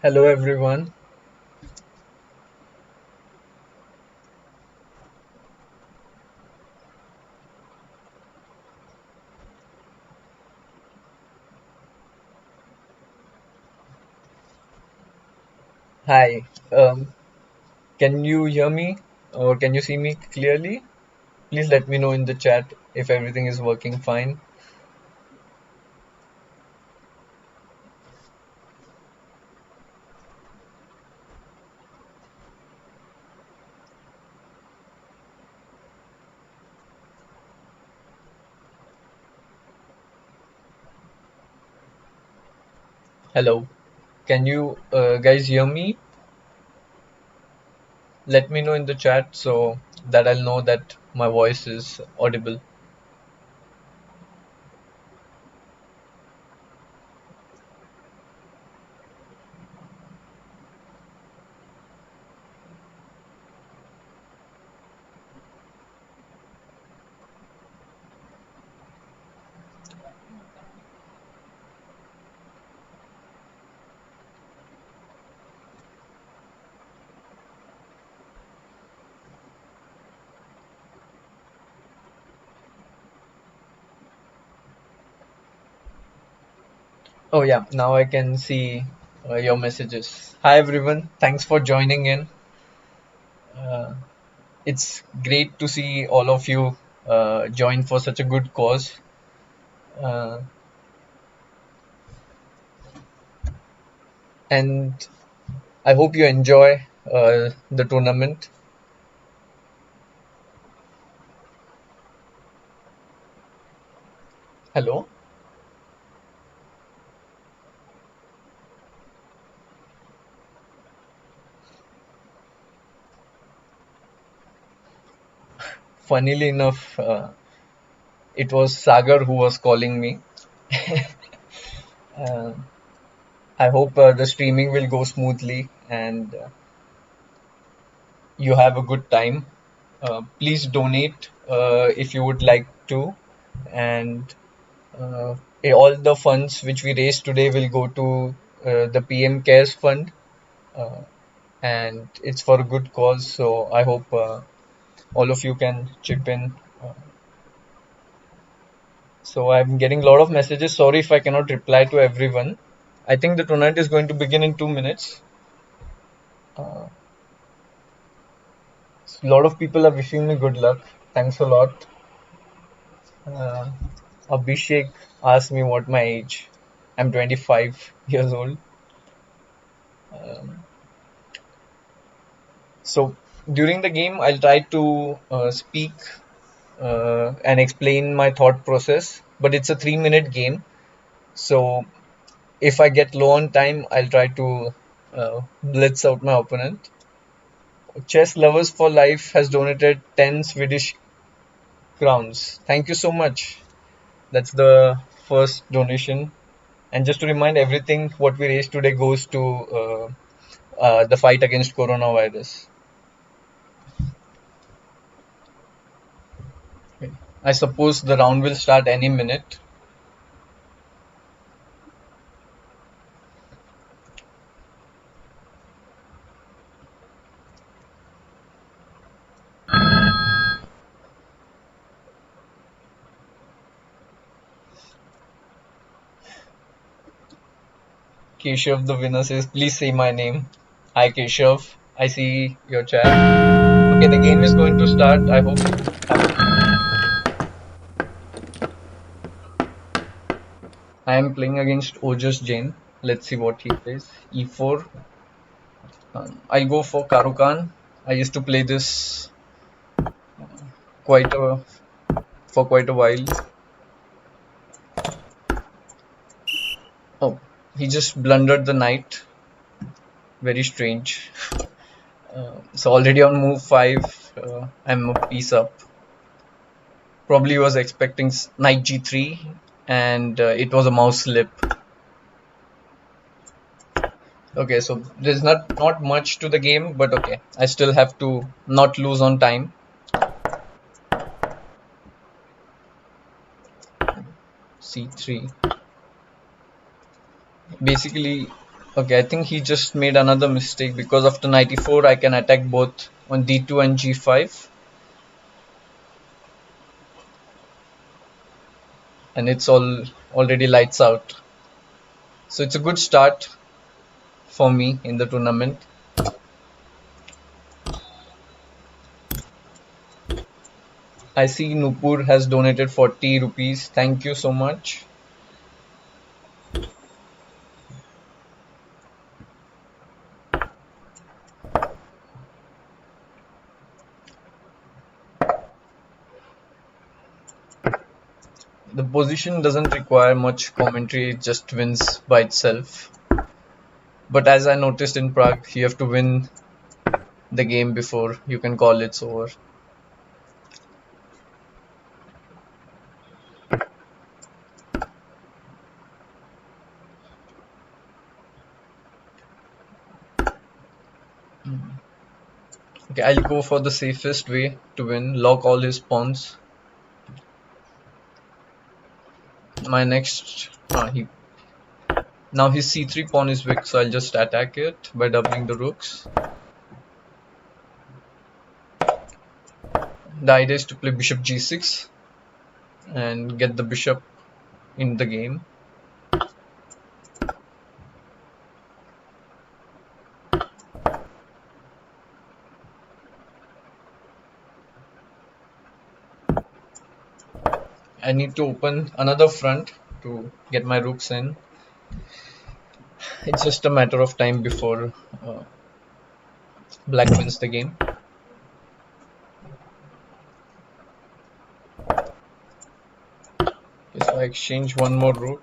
Hello everyone. Hi. Can you hear me or can you see me clearly? Please let me know in the chat if everything is working fine. Hello. Can you guys hear me? Let me know in the chat so that I'll know that my voice is audible. Oh yeah, now I can see your messages. Hi everyone. Thanks for joining in. Uh, it's great to see all of you join for such a good cause. Uh, and I hope you enjoy the tournament. Hello. Funnily enough, it was Sagar who was calling me. Uh, I hope the streaming will go smoothly and you have a good time. Please donate if you would like to, and uh, all the funds which we raised today will go to the PM Cares Fund, uh, and it's for a good cause. So I hope all of you can chip in. So I'm getting a lot of messages. Sorry if I cannot reply to everyone. I think the tournament is going to begin in 2 minutes. A lot of people are wishing me good luck. Thanks a lot. Uh, Abhishek asked me what my age. I'm 25 years old. Um, so during the game, I'll try to speak and explain my thought process. But it's a 3 minute game. So if I get low on time, I'll try to blitz out my opponent. Chess Lovers for Life has donated 10 Swedish crowns. Thank you so much. That's the first donation. And just to remind everything, what we raised today goes to the fight against coronavirus. Okay. I suppose the round will start any minute. Keshav, the winner, says, please say my name. Hi, Keshav. I see your chat. Okay, the game is going to start. I hope you I am playing against Ojas Jain. Let's see what he plays. E4. I'll go for Karukan. I used to play this quite a for quite a while. Oh, he just blundered the knight. Very strange. So already on move 5, I'm a piece up. Probably was expecting knight g3 and it was a mouse slip. Okay, so there's not much to the game, but okay. I still have to not lose on time. C3. Basically, Okay, I think he just made another mistake because after 94 I can attack both on d2 and g5, and it's all already lights out. So it's a good start for me in the tournament. I see Nupur has donated 40 rupees. Thank you so much. The position doesn't require much commentary, it just wins by itself. But as I noticed in Prague, you have to win the game before you can call it's over. Okay, I'll go for the safest way to win. Lock all his pawns. My next, now his c3 pawn is weak, so I'll just attack it by doubling the rooks. The idea is to play bishop g6 and get the bishop in the game. I need to open another front to get my rooks in. It's just a matter of time before black wins the game. Okay, so I exchange one more rook,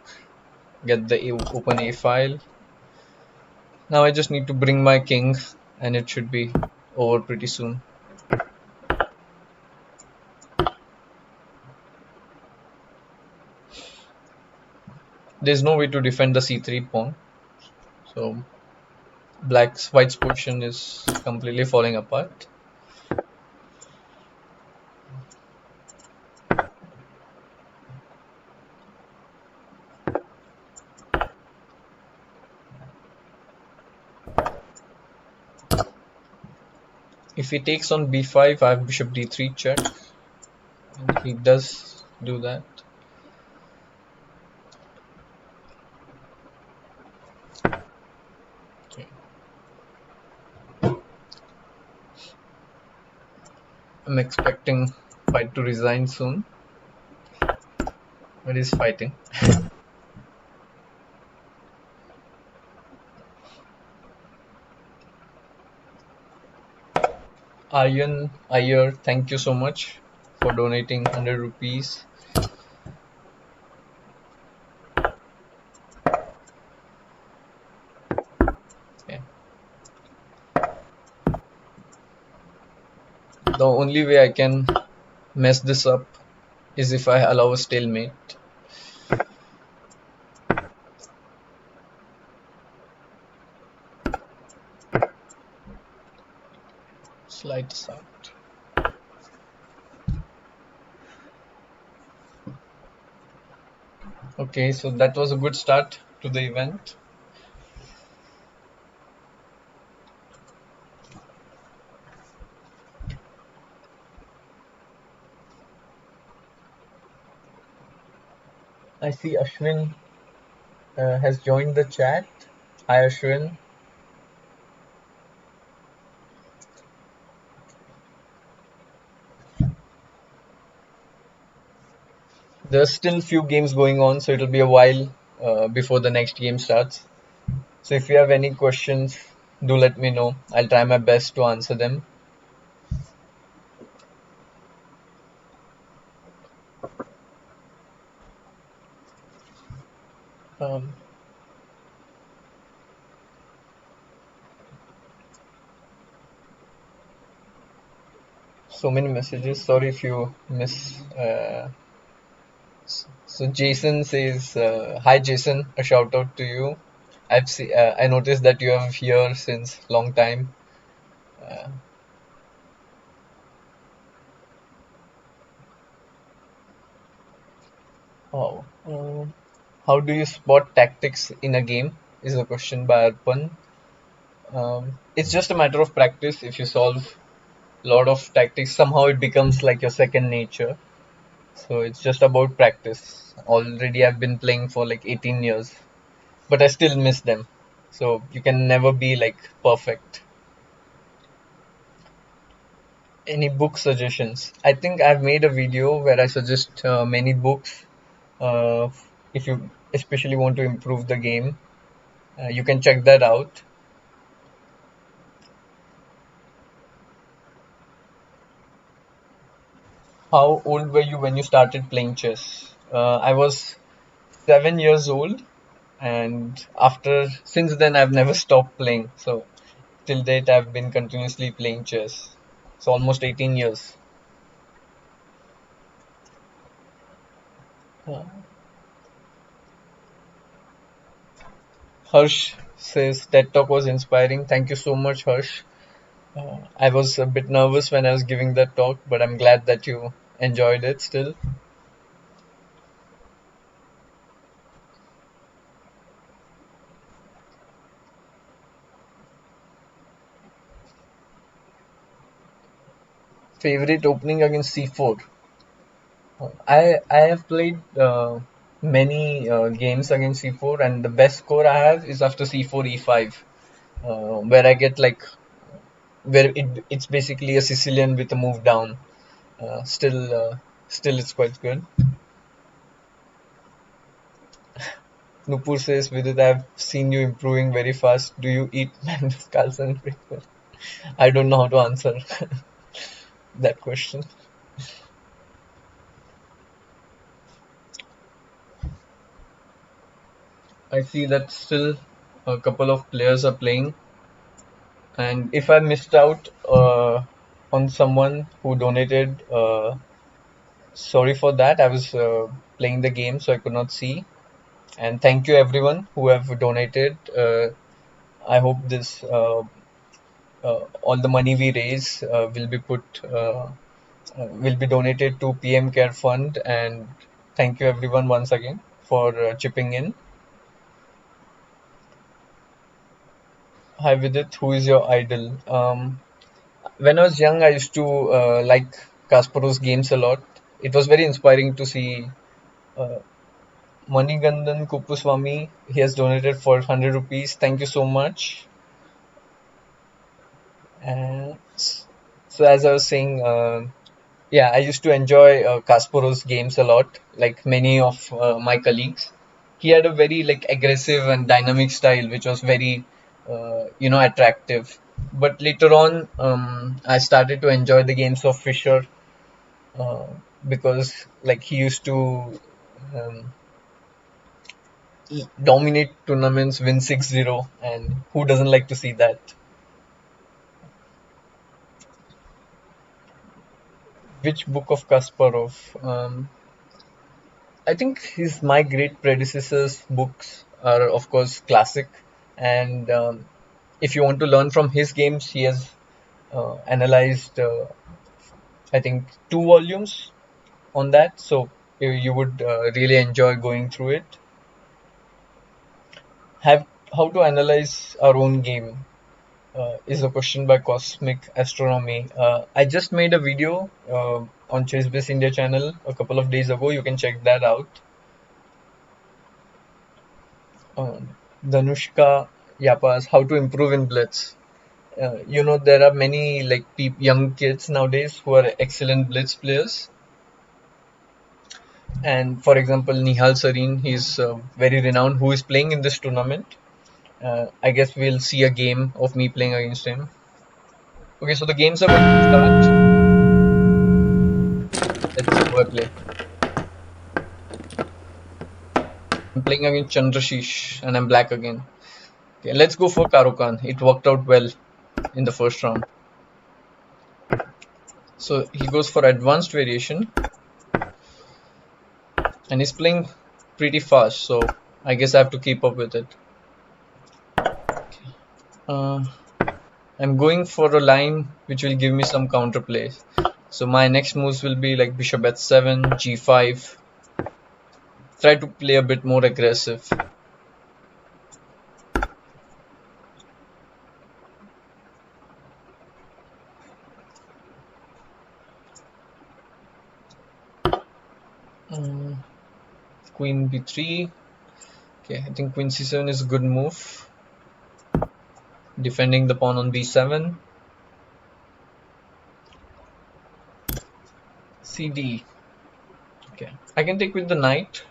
get the open a file. Now I just need to bring my king and it should be over pretty soon. There's no way to defend the c3 pawn, so white's position is completely falling apart. If he takes on b5, I have bishop d3 check, and he does do that. Okay. I'm expecting white to resign soon, but he's fighting. Aryan Iyer, thank you so much for donating 100 rupees. Okay. The only way I can mess this up is if I allow a stalemate. Slide this out. Okay, so that was a good start to the event. I see Ashwin has joined the chat. Hi Ashwin. There's still few games going on, so it'll be a while before the next game starts. So if you have any questions, do let me know. I'll try my best to answer them. Um, so many messages. Sorry if you miss. So Jason says, "Hi Jason, a shout out to you. I noticed that you have here since long time. Uh, oh, how do you spot tactics in a game? is a question by Arpan. It's just a matter of practice. If you solve a lot of tactics, somehow it becomes like your second nature. So it's just about practice. Already I've been playing for like 18 years, but I still miss them. So you can never be like perfect. Any book suggestions? I think I've made a video where I suggest many books. Uh, if you especially want to improve the game, you can check that out. How old were you when you started playing chess? I was 7 years old, and since then I've never stopped playing. So till date I've been continuously playing chess. So almost 18 years. Uh, Harsh says TED Talk was inspiring. Thank you so much, Harsh. I was a bit nervous when I was giving that talk, but I'm glad that you enjoyed it still. Favorite opening against C4. I have played many games against C4, and the best score I have is after C4 E5, where I get like where it's basically a Sicilian with a move down. Still, it's quite good. Nupur says, Vidit, I've seen you improving very fast. Do you eat Magnus Carlsen breakfast? I don't know how to answer that question. I see that still a couple of players are playing, and if I missed out on someone who donated, sorry for that. I was playing the game, so I could not see. And thank you everyone who have donated. I hope this all the money we raise will be donated to PM Care Fund. And thank you everyone once again for chipping in. Hi Vidit, who is your idol? When I was young, I used to like Kasparov's games a lot. It was very inspiring to see uh, Manigandan Kupuswamy. He has donated for 100 rupees. Thank you so much. And so, as I was saying, yeah, I used to enjoy Kasparov's games a lot, like many of my colleagues. He had a very like aggressive and dynamic style, which was very, attractive. But later on, I started to enjoy the games of Fischer uh, because like he used to um, dominate tournaments, win 6-0, and who doesn't like to see that? Which book of Kasparov? I think my great predecessors' books are, of course, classic. And if you want to learn from his games, he has analyzed, I think, 2 volumes on that. So you would really enjoy going through it. Have How to analyze our own game is a question by Cosmic Astronomy. I just made a video on ChessBase India channel a couple of days ago. You can check that out. Danushka Yapas, how to improve in blitz. There are many like young kids nowadays who are excellent blitz players. And for example, Nihal Sareen, he's very renowned, who is playing in this tournament. I guess we'll see a game of me playing against him. Okay, so the games are going to start. Let's see who I play. I'm playing against Chandrashish, and I'm black again. Okay, let's go for Karokan. It worked out well in the first round. So he goes for advanced variation, and he's playing pretty fast. So I guess I have to keep up with it. Uh, I'm going for a line which will give me some counterplays. So my next moves will be like bishop h7, g5. Try to play a bit more aggressive. Mm, Queen b3. Okay, I think queen c7 is a good move. Defending the pawn on b7. cd. Okay, I can take with the knight,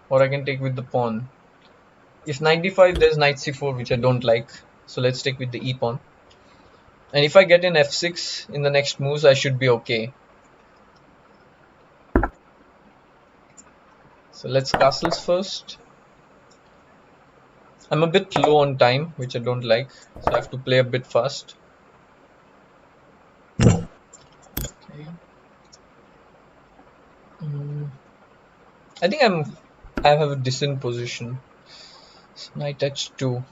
or I can take with the pawn. If knight d5, there's knight c4, which I don't like. So let's take with the e pawn. And if I get in f6 in the next moves, I should be okay. So let's castles first. I'm a bit low on time, which I don't like. So I have to play a bit fast. Okay. Mm, I think I have a decent position. So knight h2.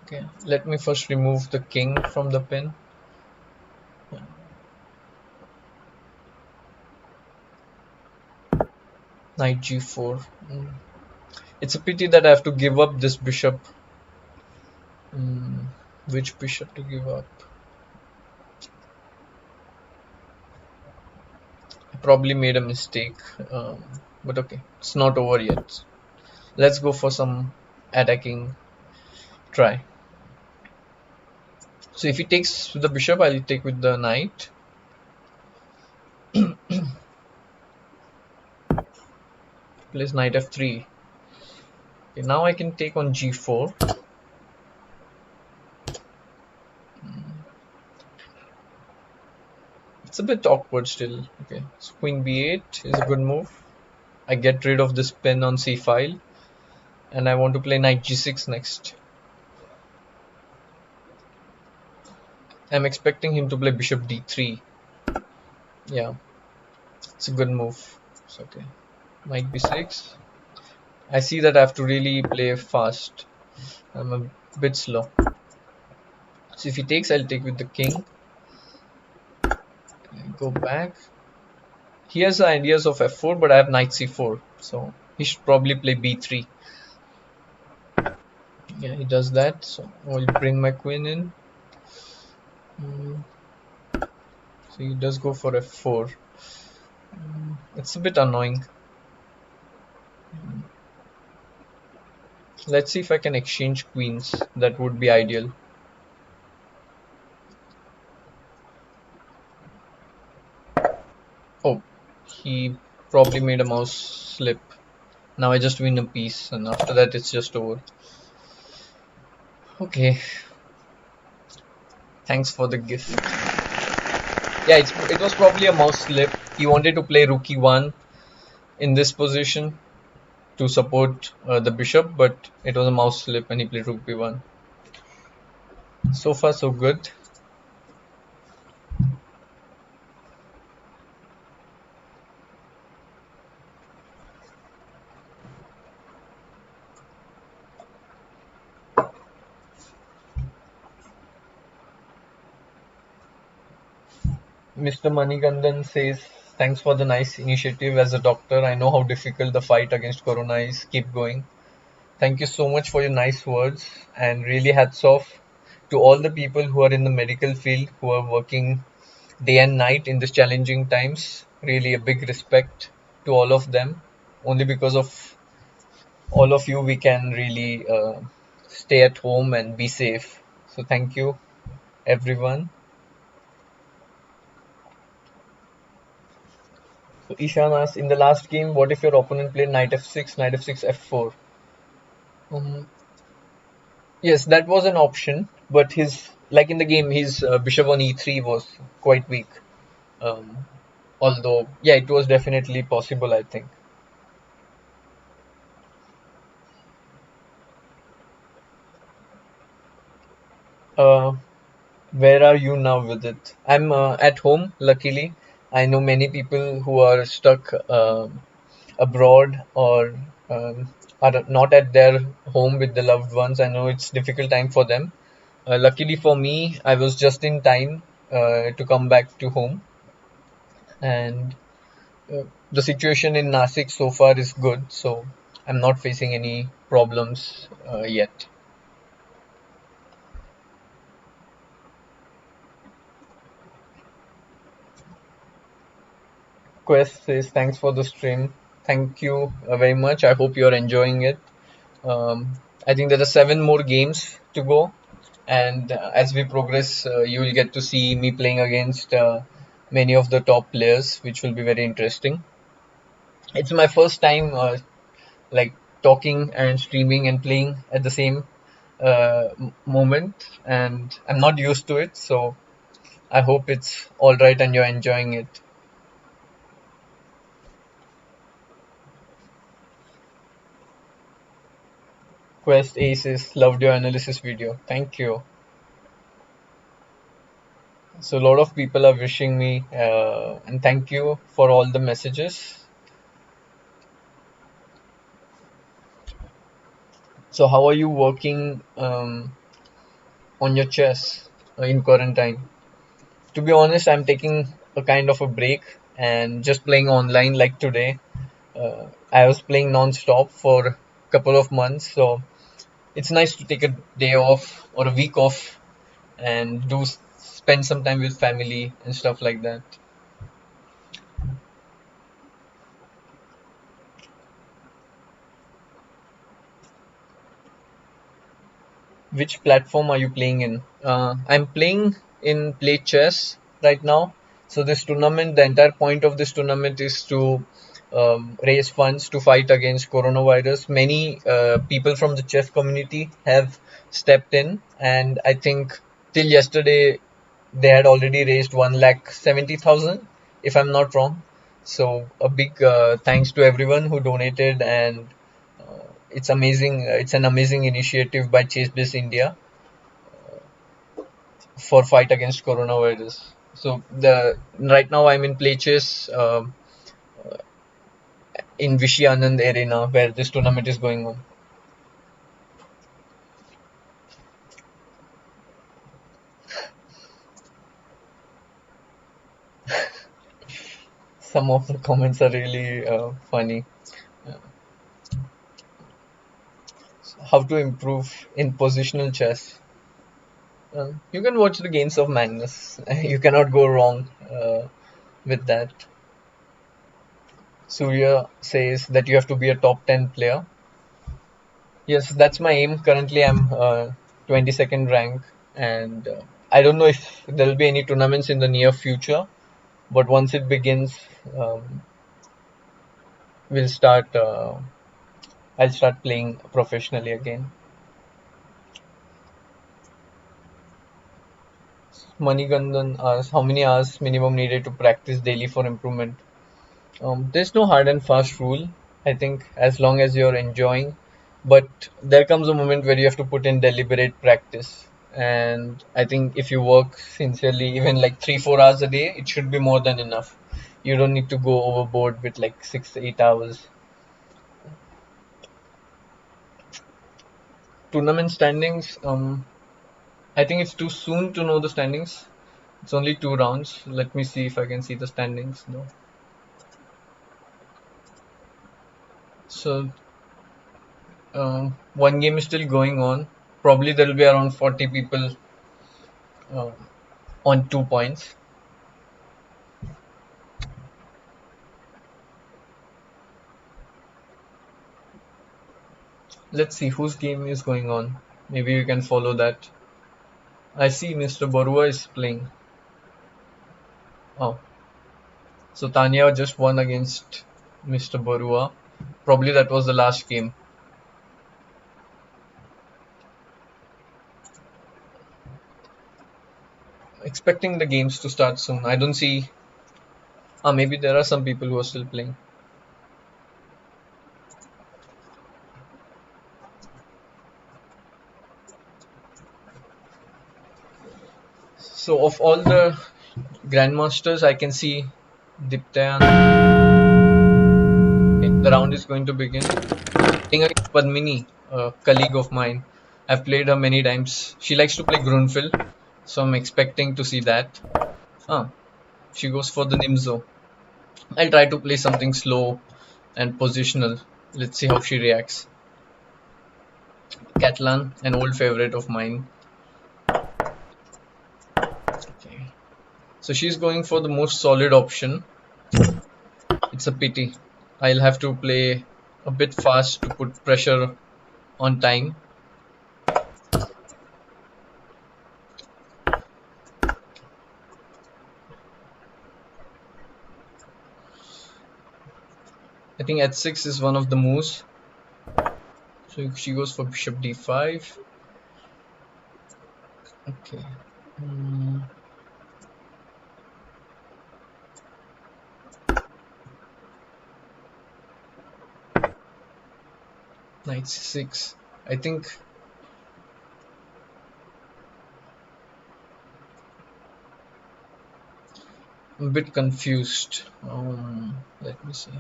Okay. Let me first remove the king from the pin. Yeah. Knight g4. It's a pity that I have to give up this bishop. Which bishop to give up? I probably made a mistake, but okay, it's not over yet. Let's go for some attacking try. So if he takes with the bishop, I'll take with the knight. Plays knight f3. Okay, now I can take on g4. It's a bit awkward still. Okay, so queen b8 is a good move. I get rid of this pin on c file, and I want to play knight g6 next. I'm expecting him to play bishop d3. Yeah, it's a good move. It's okay. Knight b6. I see that I have to really play fast. I'm a bit slow. So if he takes, I'll take with the king. Go back. He has ideas of f4, but I have knight c4. So he should probably play b3. Yeah, he does that. So I'll bring my queen in. So he does go for f4. It's a bit annoying. Let's see if I can exchange queens. That would be ideal. Oh, he probably made a mouse slip. Now I just win a piece, and after that it's just over. Okay, thanks for the gift. Yeah, it was probably a mouse slip. He wanted to play rook e1 in this position to support the bishop, but it was a mouse slip and he played rook b1. So far, so good. Mr. Manigandan says, thanks for the nice initiative. As a doctor, I know how difficult the fight against corona is. Keep going. Thank you so much for your nice words, and really hats off to all the people who are in the medical field who are working day and night in these challenging times. Really a big respect to all of them. Only because of all of you we can really stay at home and be safe. So thank you everyone. So Ishan asks, in the last game, what if your opponent played knight f6, knight f6, f4? Um, yes, that was an option, but his, like in the game, his bishop on e3 was quite weak. Um, Although, yeah, it was definitely possible, I think. Uh, where are you now with it? I'm at home, luckily. I know many people who are stuck abroad or are not at their home with the loved ones. I know it's difficult time for them. Luckily for me, I was just in time to come back to home, and the situation in Nasik so far is good, so I'm not facing any problems yet. Quest says thanks for the stream. Thank you very much. I hope you're enjoying it. I think there are 7 more games to go, and as we progress, you will get to see me playing against many of the top players, which will be very interesting. It's my first time like talking and streaming and playing at the same moment, and I'm not used to it, so I hope it's all right and you're enjoying it. Quest Aces, loved your analysis video. Thank you. So a lot of people are wishing me, and thank you for all the messages. So how are you working on your chess in quarantine? To be honest, I'm taking a kind of a break and just playing online like today. I was playing non-stop for a couple of months, so it's nice to take a day off or a week off and spend some time with family and stuff like that. Which platform are you playing in? I'm playing in Play Chess right now. So this tournament, the entire point of this tournament is to raise funds to fight against coronavirus. Many people from the chess community have stepped in, and I think till yesterday they had already raised 1,70,000, if I'm not wrong. So a big thanks to everyone who donated, and it's amazing. It's an amazing initiative by ChessBase India for fight against coronavirus. So the right now I'm in Play Chess in Vishy Anand Arena where this tournament is going on. Some of the comments are really funny. How to improve in positional chess? You can watch the Games of Magnus. You cannot go wrong with that. Surya says that you have to be a top 10 player. Yes, that's my aim. Currently, I'm 22nd rank, and I don't know if there will be any tournaments in the near future. But once it begins, um, we'll start. I'll start playing professionally again. Manigandan asks, how many hours minimum needed to practice daily for improvement? There's no hard and fast rule. I think as long as you're enjoying, but there comes a moment where you have to put in deliberate practice. And I think if you work sincerely, even like 3-4 hours a day, it should be more than enough. You don't need to go overboard with like 6-8 hours. Tournament standings. I think it's too soon to know the standings. It's only 2 rounds. Let me see if I can see the standings. No. So one game is still going on. Probably there will be around 40 people uh, on 2 points. Let's see whose game is going on. Maybe you can follow that. I see Mr. Barua is playing. Oh, so Tanya just won against Mr. Barua. Probably that was the last game. Expecting the games to start soon. I don't see. Maybe there are some people who are still playing. So of all the grandmasters, I can see Diptayan. The round is going to begin. Playing against Padmini, a colleague of mine. I've played her many times. She likes to play Grunfeld, so I'm expecting to see that. She goes for the Nimzo. I'll try to play something slow and positional. Let's see how she reacts. Catalan, an old favorite of mine. Okay. So she's going for the most solid option. It's a pity. I'll have to play a bit fast to put pressure on time. I think h6 is one of the moves. So she goes for bishop d5. Okay. Knight c6. I think I'm a bit confused. Let me see.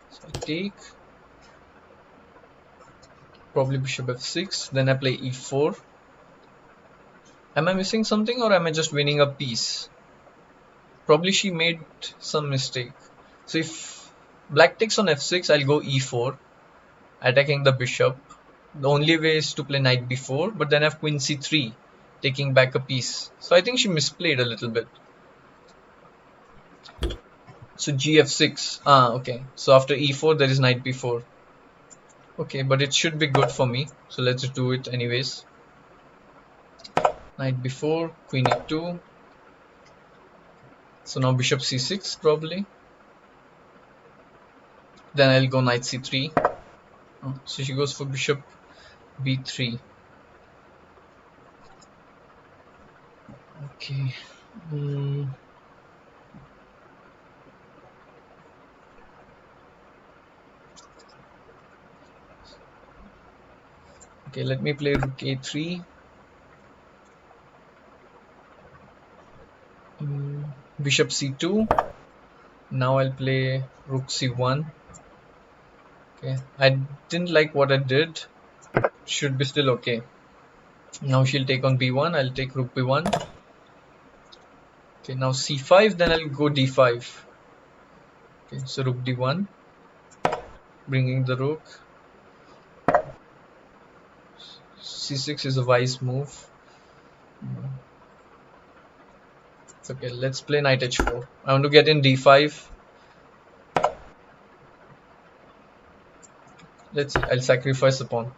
So I take probably bishop f6. Then I play e4. Am I missing something or am I just winning a piece? Probably she made some mistake. So if black takes on f6, I'll go e4, attacking the bishop. The only way is to play knight b4, but then I have queen c3, taking back a piece. So I think she misplayed a little bit. So gf6. Okay. So after e4, there is knight b4. Okay, but it should be good for me. So let's do it anyways. Knight b4, queen e2. So now bishop c6 probably. Then I'll go knight c3. So she goes for bishop b3. Okay. Okay, let me play rook a3. Bishop c2. Now I'll play rook c1. Okay, I didn't like what I did. Should be still okay. Now she'll take on b1. I'll take rook b1. Okay, now c5. Then I'll go d5. Okay, so rook d1, bringing the rook. c6 is a wise move. Okay, let's play knight h4. I want to get in d5. Let's see, I'll sacrifice a pawn.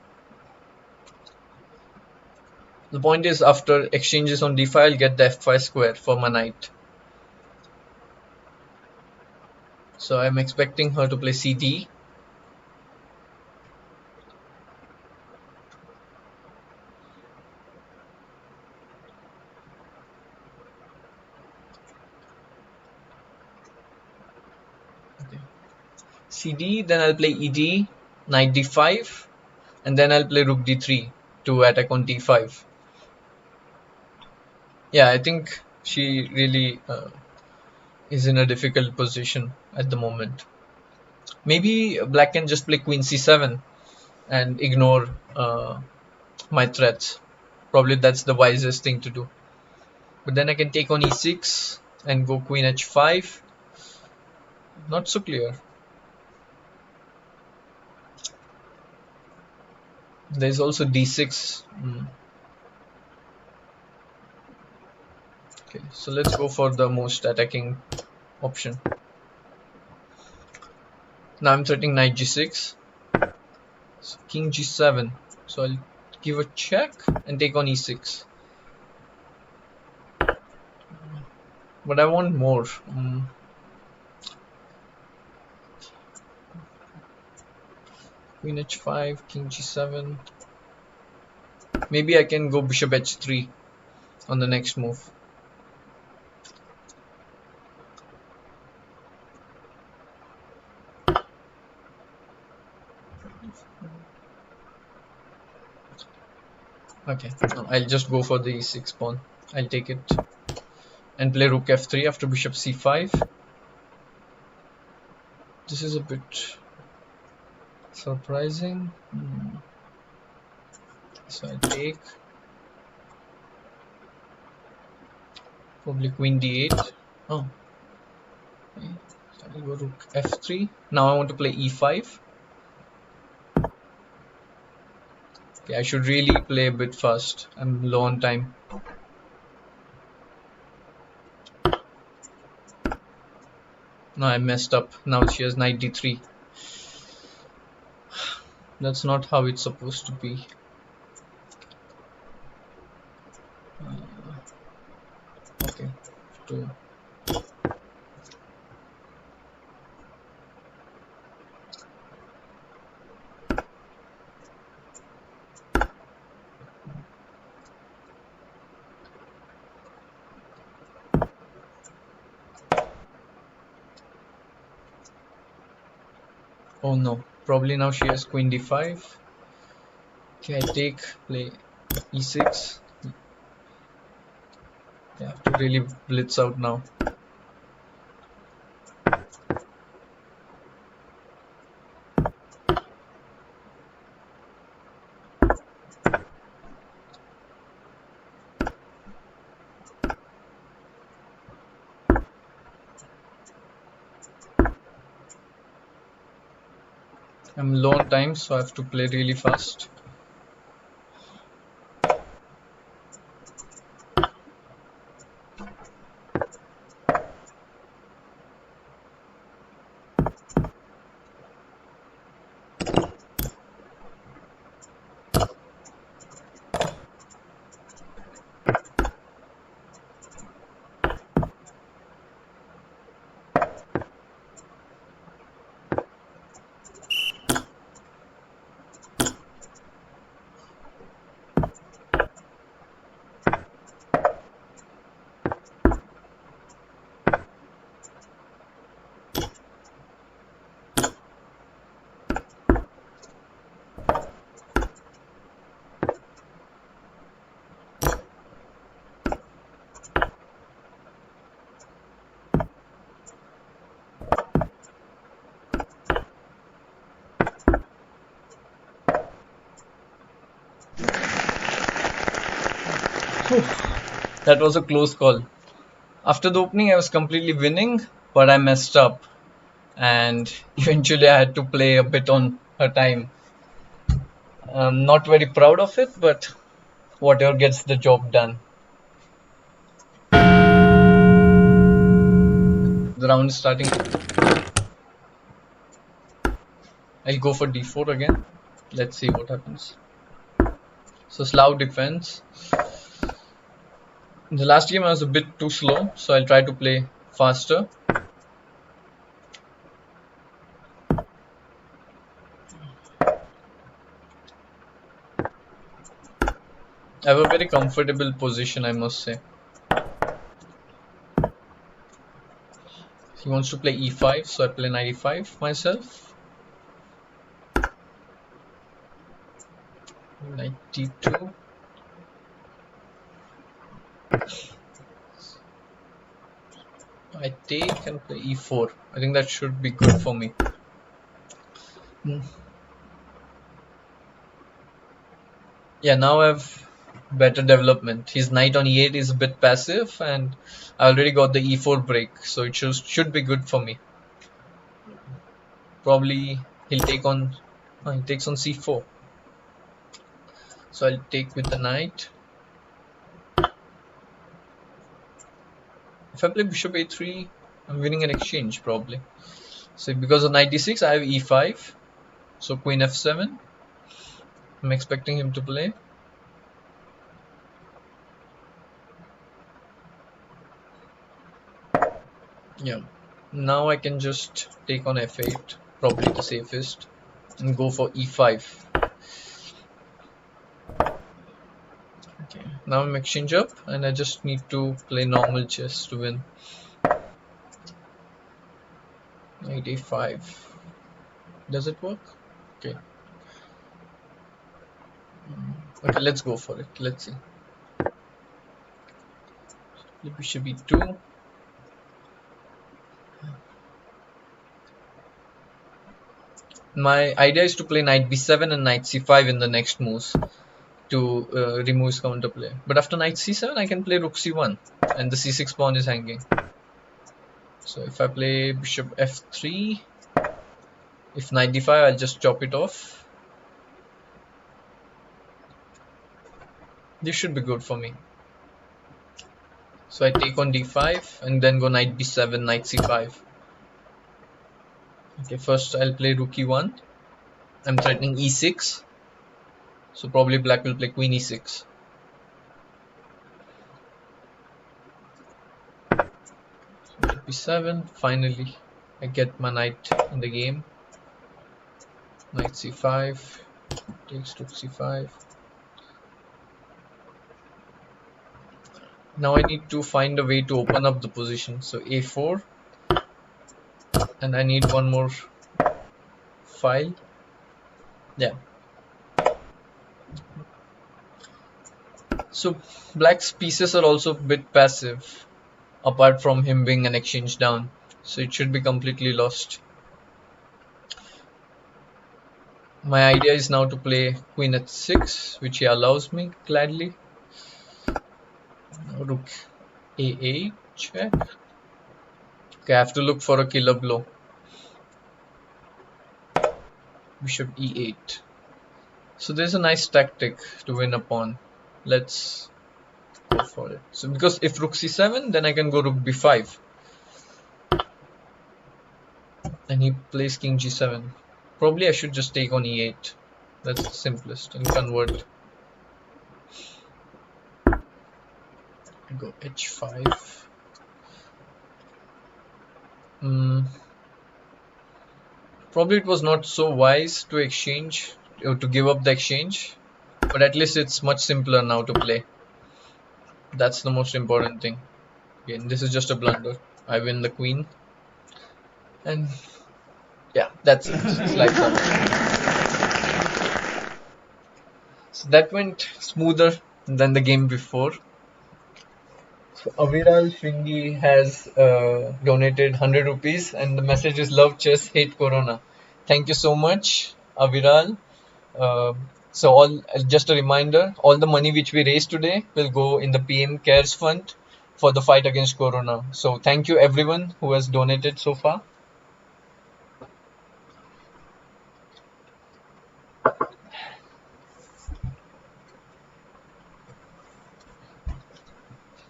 The point is, after exchanges on d5, I'll get the f5 square for my knight. So I'm expecting her to play cd. Okay. cd, then I'll play ed, knight d5, and then I'll play rook d3 to attack on d5. Yeah, I think she really is in a difficult position at the moment. Maybe black can just play queen c7 and ignore my threats. Probably that's the wisest thing to do. But then I can take on e6 and go queen h5. Not so clear. There's also d6. Okay, so let's go for the most attacking option. Now I'm threatening knight g6. So king g7. So I'll give a check and take on e6. But I want more. Queen h5, king g7. Maybe I can go bishop h3 on the next move. Okay, I'll just go for the e6 pawn. I'll take it and play rook f3 after bishop c5. This is a bit surprising. So I'll take probably queen d8. Oh, okay. So I'll go rook f3. Now I want to play e5. Okay, I should really play a bit fast. I'm low on time. No, I messed up. Now she has knight d3. That's not how it's supposed to be. Okay, two. Oh no, probably now she has queen d5. Okay, I take, play e6. I have to really blitz out now. I'm low on time, so I have to play really fast. That was a close call. After the opening, I was completely winning, but I messed up. And eventually, I had to play a bit on her time. I'm not very proud of it, but whatever gets the job done. The round is starting. I'll go for d4 again. Let's see what happens. So Slav defense. In the last game, I was a bit too slow, so I'll try to play faster. I have a very comfortable position, I must say. He wants to play e5, so I play knight e5 myself. Knight d2. I take and play e4. I think that should be good for me. Yeah, now I have better development. His knight on e8 is a bit passive, and I already got the e4 break, so it should be good for me. Probably he'll take on. He takes on c4. So I'll take with the knight. If I play bishop a3, I'm winning an exchange probably. So because of knight d6, I have e5. So queen f7. I'm expecting him to play. Yeah. Now I can just take on f8, probably the safest, and go for e5. Okay. Now I'm exchange up, and I just need to play normal chess to win. Knight a5. Does it work? Okay. Okay, let's go for it. Let's see. Bishop e2. My idea is to play knight b7 and knight c5 in the next moves to remove his counterplay. But after knight c7, I can play rook c1, and the c6 pawn is hanging. So if I play bishop f3, if knight d5, I'll just chop it off. This should be good for me. So I take on d5 and then go knight b7, knight c5. Okay, first I'll play rook e1. I'm threatening e6. So probably black will play queen e6. Knight b7. Finally, I get my knight in the game. Knight c5. Takes rook c5. Now I need to find a way to open up the position. So a4. And I need one more file. Yeah. So black's pieces are also a bit passive, apart from him being an exchange down. So it should be completely lost. My idea is now to play queen h6, which he allows me gladly. Rook a8 check. Okay, I have to look for a killer blow. Bishop e8. So there's a nice tactic to win a pawn. Let's go for it. So because if rook c7, then I can go rook b5. And he plays king g7. Probably I should just take on e8. That's the simplest and convert. Go h5. Probably it was not so wise to exchange, to give up the exchange, but at least it's much simpler now to play. That's the most important thing. Again, this is just a blunder. I win the queen, and yeah, that's it. It's like that. So that went smoother than the game before. So Aviral Shringi has donated 100 rupees, and the message is love chess, hate corona. Thank you so much, Aviral. So just a reminder, all the money which we raise today will go in the PM Cares Fund for the fight against corona. So thank you everyone who has donated so far.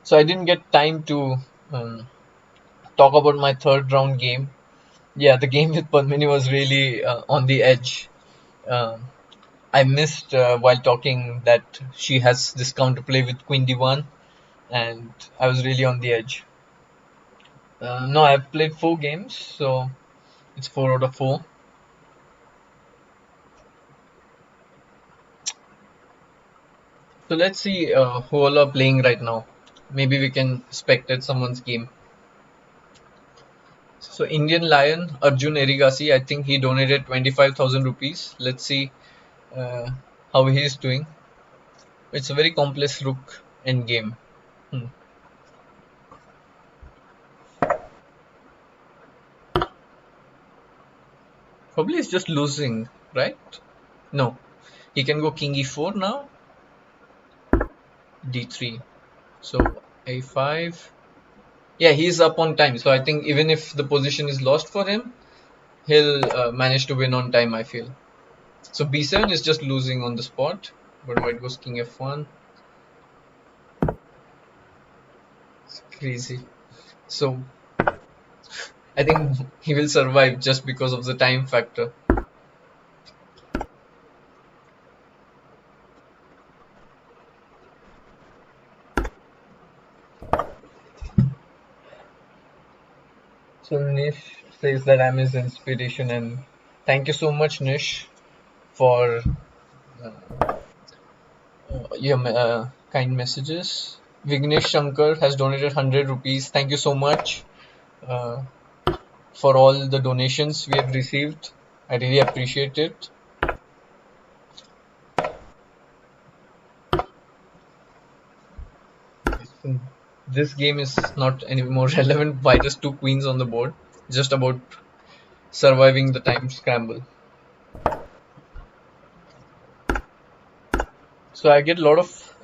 So I didn't get time to talk about my third round game. Yeah, the game with Padmini was really on the edge. Um I missed while talking that she has this counter play with Queen D1, and I was really on the edge. No, I've played 4 games, so it's 4 out of 4. So let's see who all are playing right now. Maybe we can spectate someone's game. So Indian Lion Arjun Erigasi, I think he donated 25,000 rupees. Let's see uh, how he is doing. It's a very complex rook end game. Hmm. Probably he's just losing, right? No, he can go king e4 now. d3. So a5. Yeah, he's up on time. So I think even if the position is lost for him, he'll manage to win on time, I feel. So b7 is just losing on the spot, but white goes king f1. It's crazy. So I think he will survive just because of the time factor. So Nish says that I'm his inspiration, and thank you so much, Nish, for your kind messages. Vignesh Shankar has donated 100 rupees. Thank you so much uh, for all the donations we have received. I really appreciate it. This game is not any more relevant. Why just 2 queens on the board? Just about surviving the time scramble. So I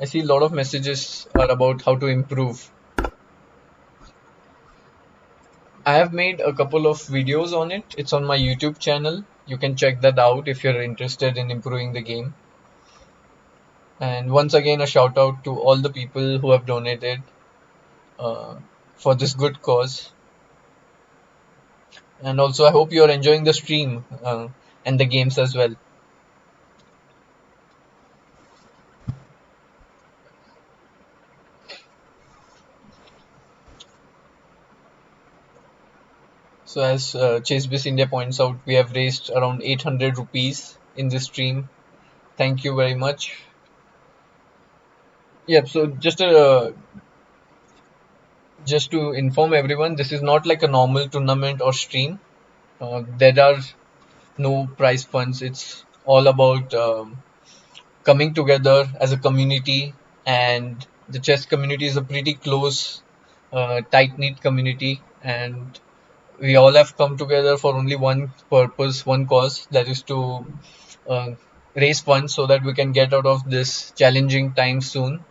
see a lot of messages are about how to improve. I have made a couple of videos on it. It's on my YouTube channel. You can check that out if you're interested in improving the game. And once again, a shout out to all the people who have donated uh, for this good cause. And also, I hope you're enjoying the stream and the games as well. So, as ChessBase India points out, we have raised around 800 rupees in this stream. Thank you very much. Yep. So, just to inform everyone, this is not like a normal tournament or stream. There are no prize funds. It's all about coming together as a community, and the chess community is a pretty close, tight knit community, and we all have come together for only one purpose, one cause, that is to uh, raise funds so that we can get out of this challenging time soon.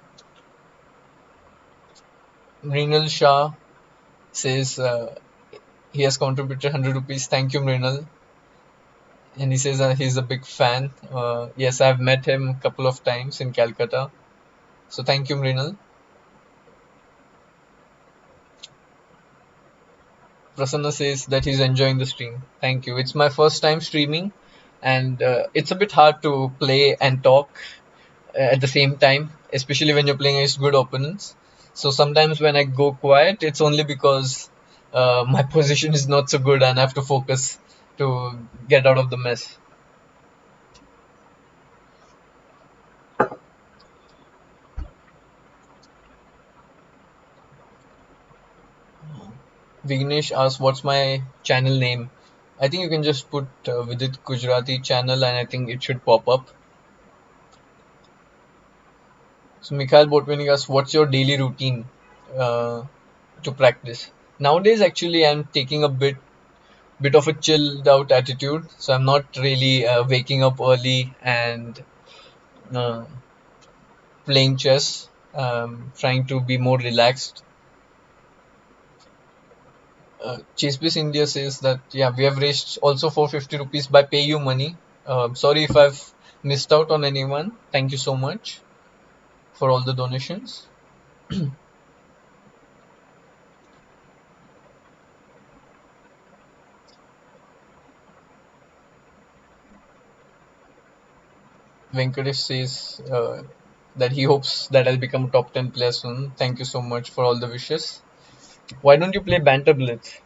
Mrinal Shah says he has contributed 100 rupees. Thank you, Mrinal. And he says he's a big fan. Yes, I've met him a couple of times in Calcutta. So thank you, Mrinal. Prasanna says that he's enjoying the stream. Thank you. It's my first time streaming, and it's a bit hard to play and talk at the same time, especially when you're playing against good opponents. So sometimes when I go quiet, it's only because my position is not so good and I have to focus to get out of the mess. Vignesh asks, "What's my channel name?" I think you can just put Vidit Gujrathi channel, and I think it should pop up. So Mikhail Botvinnik asks, "What's your daily routine uh, to practice?" Nowadays, actually, I'm taking a bit of a chilled out attitude, so I'm not really waking up early and uh, playing chess. Trying to be more relaxed. ChessBase India says that, yeah, we have raised also 450 rupees by PayU money. Sorry if I've missed out on anyone. Thank you so much for all the donations. Venkatesh says that he hopes that I'll become a top 10 player soon. Thank you so much for all the wishes. Why don't you play Banter Blitz?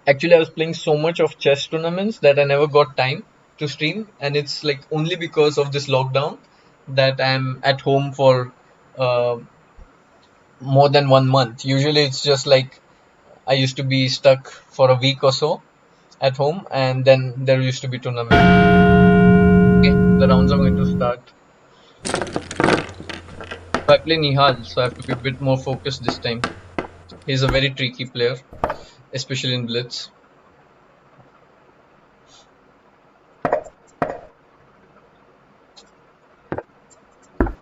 Actually, I was playing so much of chess tournaments that I never got time to stream, and it's like only because of this lockdown that I'm at home for uh, more than 1 month. Usually, it's just like I used to be stuck for a week or so at home, and then there used to be tournaments. Okay, the rounds are going to start. So I play Nihal, so I have to be a bit more focused this time. He's a very tricky player, especially in Blitz.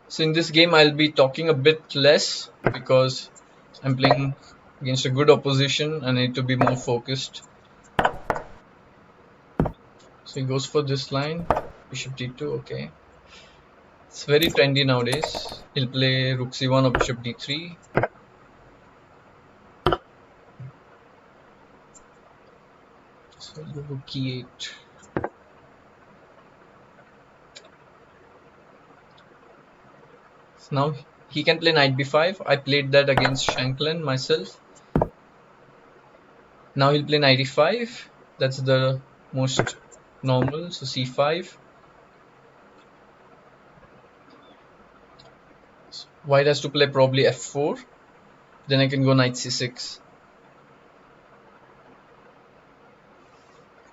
So in this game, I'll be talking a bit less because I'm playing against a good opposition. I need to be more focused. So he goes for this line, bishop d2. Okay, it's very trendy nowadays. He'll play rook c1 or bishop d3. So I'll go rook e8. So now he can play knight b5. I played that against Shanklin myself. Now he'll play knight e5. That's the most normal. So c5. White has to play probably f4. Then I can go knight c6.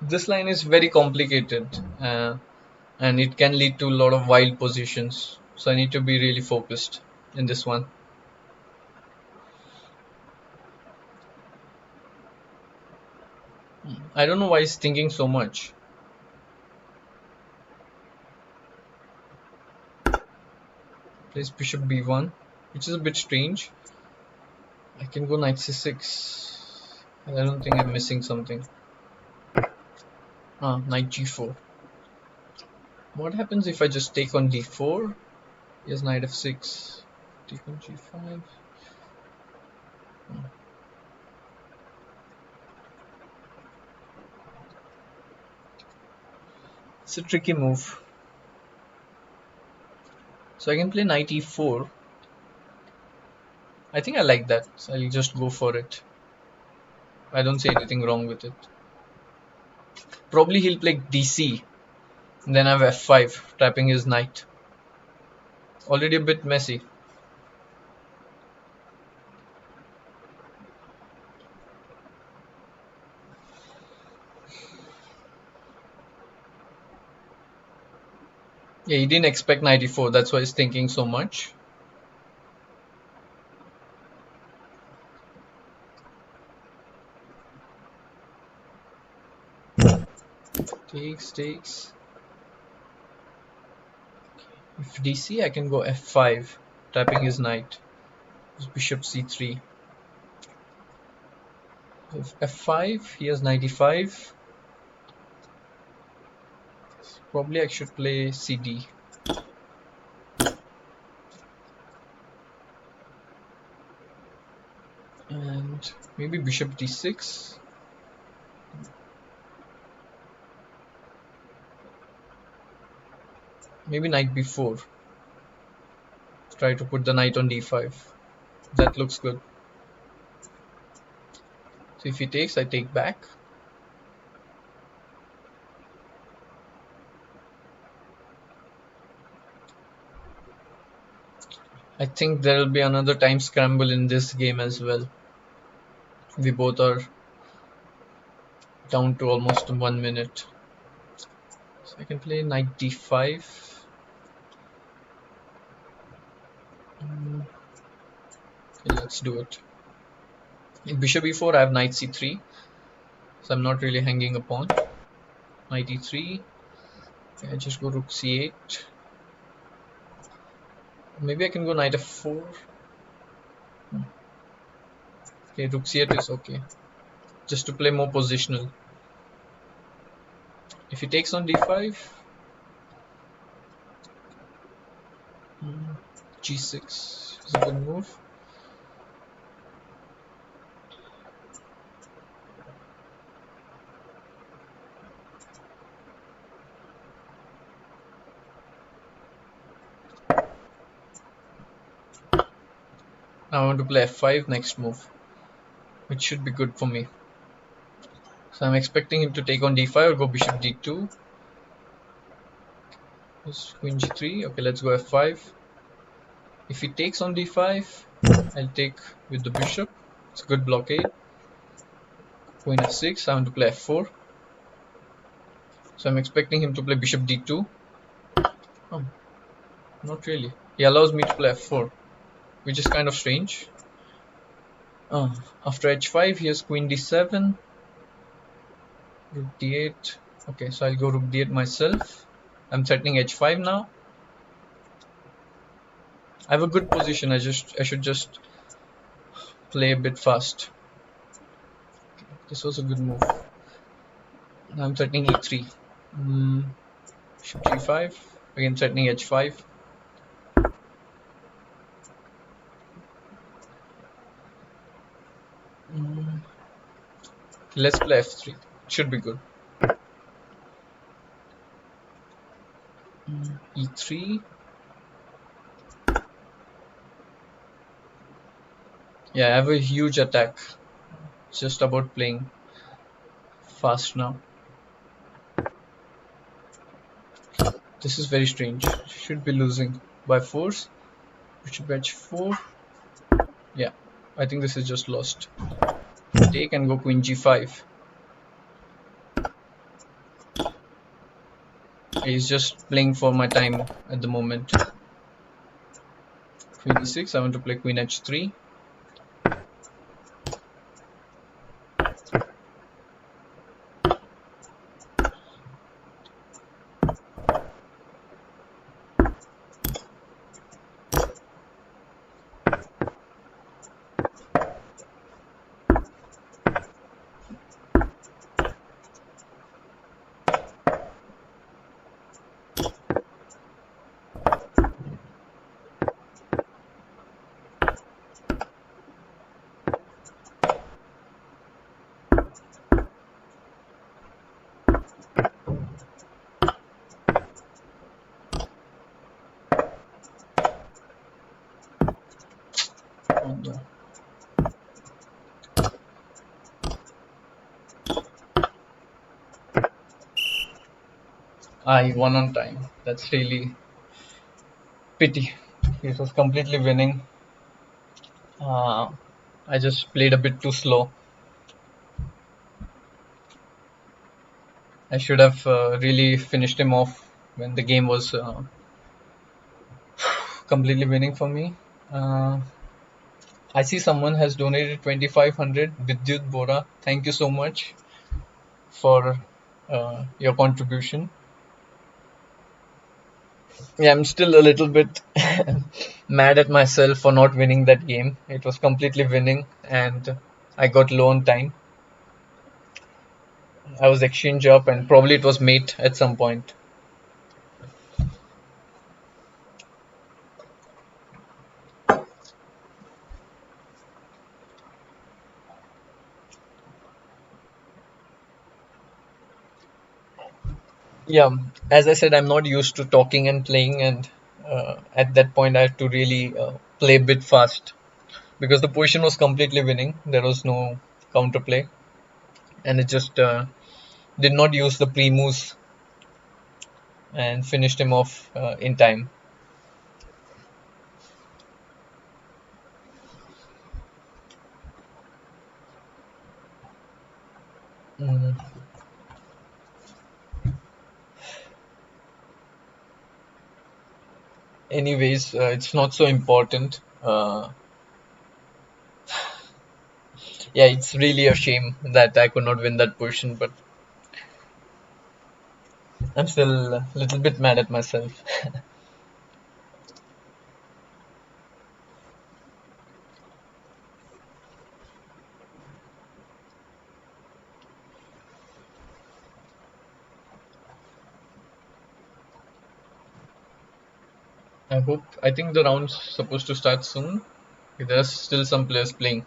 This line is very complicated, and it can lead to a lot of wild positions. So I need to be really focused in this one. I don't know why he's thinking so much. Plays bishop b1, which is a bit strange. I can go knight c6. I don't think I'm missing something. Knight g4. What happens if I just take on d4? Here's knight f6. Take on g5. It's a tricky move. So I can play knight e4. I think I like that. So I'll just go for it. I don't see anything wrong with it. Probably he'll play dc. And then I have f5, trapping his knight. Already a bit messy. Yeah, he didn't expect knight e4. That's why he's thinking so much. Takes. If dc, I can go f5, trapping his knight. Bishop c3. If f5, he has knight e5. Probably I should play cd. And maybe bishop d6. Maybe knight b4. Try to put the knight on d5. That looks good. So if he takes, I take back. I think there will be another time scramble in this game as well. We both are down to almost 1 minute. So I can play knight d5. Okay, let's do it. In bishop e4, I have knight c3. So I'm not really hanging a pawn. Knight e3. Okay, I just go rook c8. Maybe I can go knight f4. Okay, rook c8 is okay. Just to play more positional. If he takes on d5, g6 is a good move. Now I want to play f5 next move, which should be good for me. So I'm expecting him to take on d5 or go bishop d2. Just queen g3. Okay, let's go f5. If he takes on d5, I'll take with the bishop. It's a good blockade. Queen f6. I want to play f4. So I'm expecting him to play bishop d2. Oh, not really. He allows me to play f4, which is kind of strange. After h5, he has queen d7. Rook d8. Okay, so I'll go rook d8 myself. I'm threatening h5 now. I have a good position. I should just play a bit fast. Okay, this was a good move. Now I'm threatening e3. Bishop g5. Again threatening h5. Let's play f3. Should be good. E3. Yeah, I have a huge attack. It's just about playing fast now. This is very strange. Should be losing by force. Bishop h4. Yeah, I think this is just lost. Take and go queen g5. He's just playing for my time at the moment. Queen e6. I want to play queen h3. I won on time. That's really pity. It was completely winning. Uh, I just played a bit too slow. I should have really finished him off when the game was completely winning for me. Uh, I see someone has donated 2500. Vidyut Bora. Thank you so much for your contribution. Yeah, I'm still a little bit mad at myself for not winning that game. It was completely winning, and I got low on time. I was exchange up, and probably it was mate at some point. Yeah, as I said, I'm not used to talking and playing, and at that point, I had to really play a bit fast because the position was completely winning. There was no counterplay, and it just did not use the pre moves and finished him off in time. Mm. Anyways, it's not so important. Yeah, it's really a shame that I could not win that position, but I'm still a little bit mad at myself. I think the round's supposed to start soon. There's still some players playing.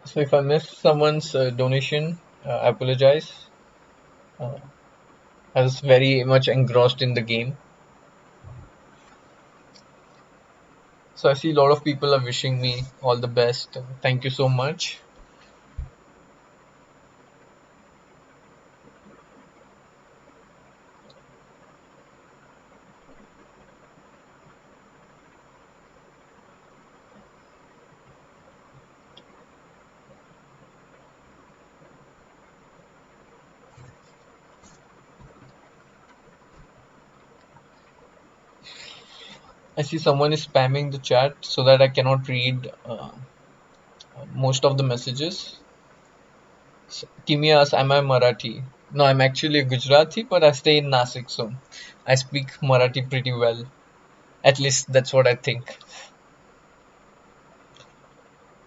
So if I miss someone's donation, I apologize. Uh, I was very much engrossed in the game. So I see a lot of people are wishing me all the best. Thank you so much. I see someone is spamming the chat so that I cannot read most of the messages. So, Kimi asks, am I Marathi? No, I'm actually a Gujarati, but I stay in Nasik, so I speak Marathi pretty well. At least that's what I think.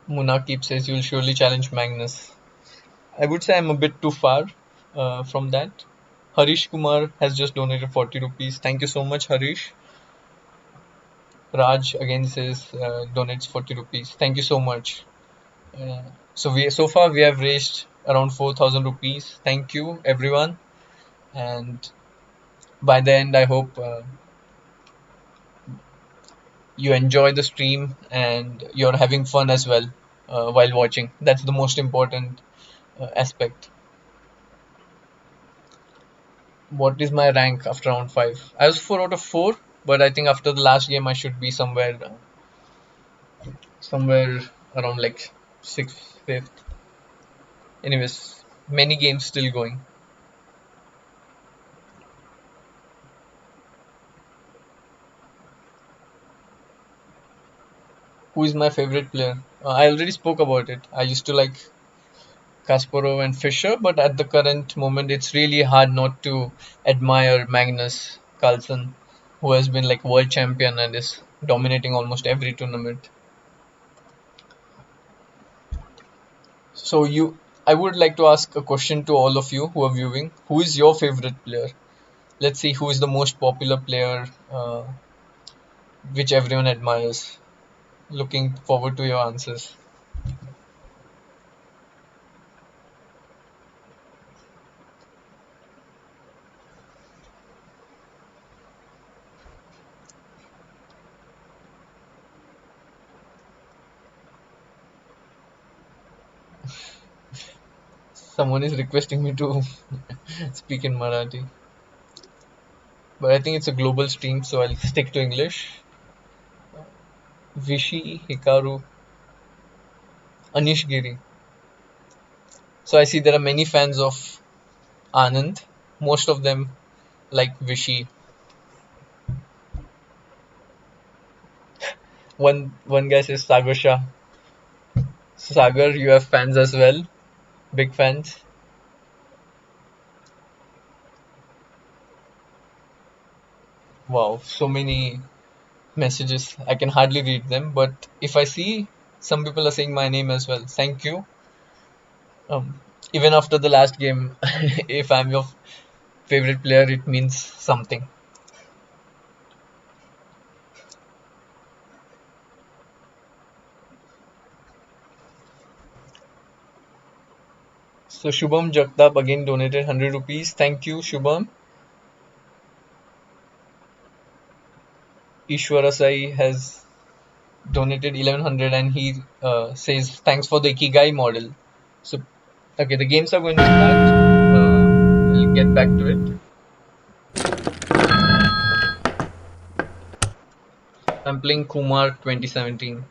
Munakib says you'll surely challenge Magnus. I would say I'm a bit too far from that. Harish Kumar has just donated 40 rupees. Thank you so much, Harish. Raj again says donates 40 rupees. Thank you so much. So far we have raised around 4,000 rupees. Thank you everyone. And by the end, I hope you enjoy the stream and you're having fun as well while watching. That's the most important aspect. What is my rank after round 5? I was 4 out of 4, but I think after the last game I should be somewhere around like 6th, 5th. Anyways, many games still going. Who is my favorite player? I already spoke about it. I used to like Kasparov and Fischer, but at the current moment, it's really hard not to admire Magnus Carlsen, who has been like world champion and is dominating almost every tournament. So I would like to ask a question to all of you who are viewing. Who is your favorite player? Let's see who is the most popular player, which everyone admires. Looking forward to your answers. Someone is requesting me to speak in Marathi, but I think it's a global stream, so I'll stick to English. Vishi, Hikaru, Anish Giri. So I see there are many fans of Anand. Most of them like Vishi. One guy says Sagar Shah. Sagar, you have fans as well, big fans. Wow, so many messages. I can hardly read them, but if I see some people are saying my name as well. Thank you. Even after the last game, if I'm your favorite player, it means something. So Shubham Jagtap again donated 100 rupees. Thank you, Shubham. Ishwara Sai has donated 1100 and he says thanks for the Ikigai model. So, okay, the games are going to start. We'll get back to it. I'm playing Kumar 2017.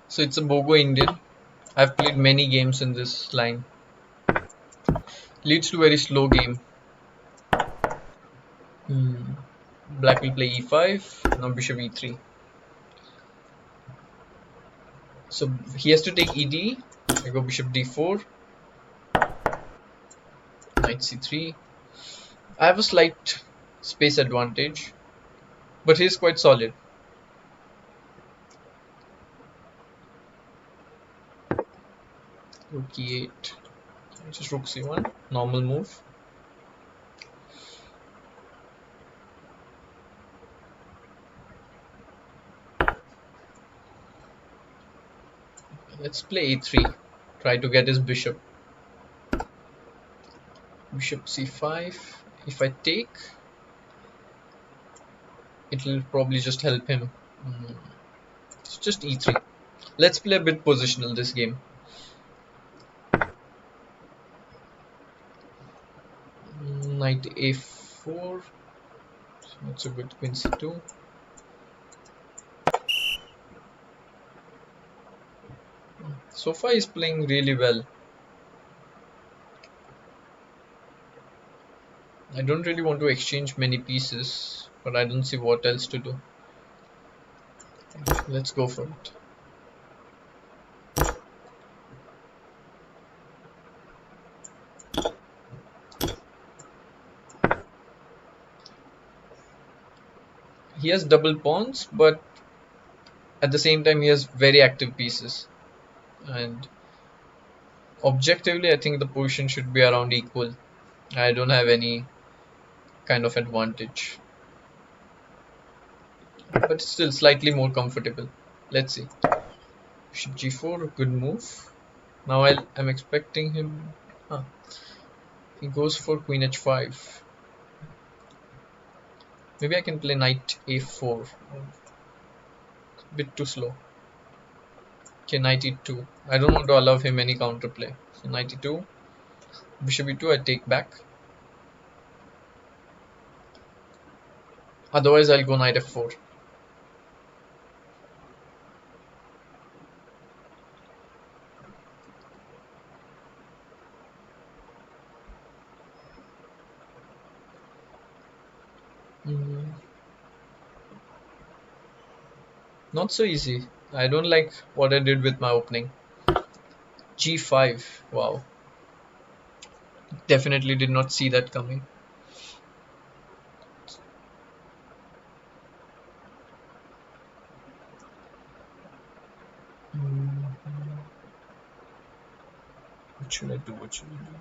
So it's a Bogo Indian. I've played many games in this line. Leads to very slow game. Black will play e5, now bishop e3. So he has to take ed. I go bishop d4, knight c3. I have a slight space advantage, but he's quite solid. Rook e8, just rook c1, normal move. Let's play a3, try to get his bishop. Bishop c5, if I take, it will probably just help him. It's just e3. Let's play a bit positional this game. Knight a4, that's a good queen c2. So far he's playing really well. I don't really want to exchange many pieces, but I don't see what else to do. Let's go for it. He has double pawns, but at the same time he has very active pieces. And objectively, I think the position should be around equal. I don't have any kind of advantage, but still slightly more comfortable. Let's see. Bishop g4, good move. Now I'm expecting him. He goes for queen h5. Maybe I can play knight a4. It's a bit too slow. Okay, knight e2. I don't want to allow him any counterplay. So knight e2. Bishop e2, I take back. Otherwise, I'll go knight f4. Not so easy. I don't like what I did with my opening. g5. Wow. Definitely did not see that coming. What should I do? What should I do?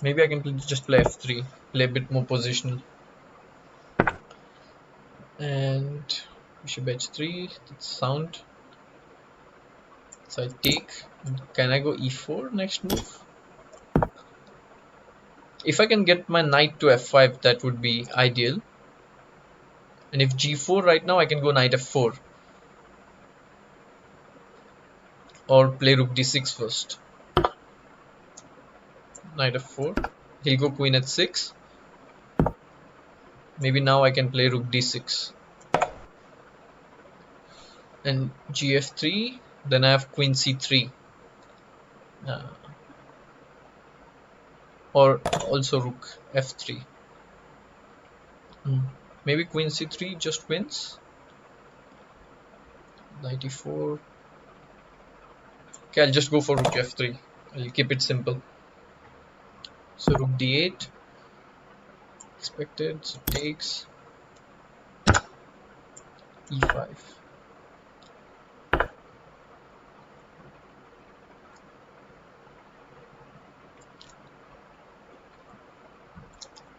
Maybe I can just play f3. Play a bit more positional. And bishop h3. That's sound. So I take. Can I go e4 next move? If I can get my knight to f5, that would be ideal. And if g4 right now, I can go knight f4. Or play rook d6 first. Knight f4. He'll go queen h6. Maybe now I can play rook d6. And gf3. Then I have queen c3. Uh, or also rook f3. Maybe queen c3 just wins. Knight e4. Okay, I'll just go for rook f3. I'll keep it simple. So rook d8. Expected. So takes. e5.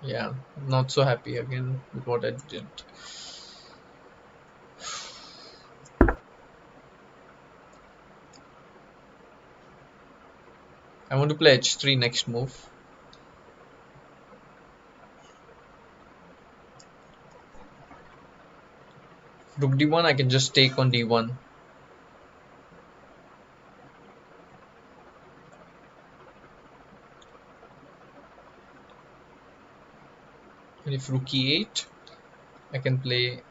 Yeah, not so happy again with what I did. I want to play h3 next move. Rook d1, I can just take on d1. And if rook e8, I can play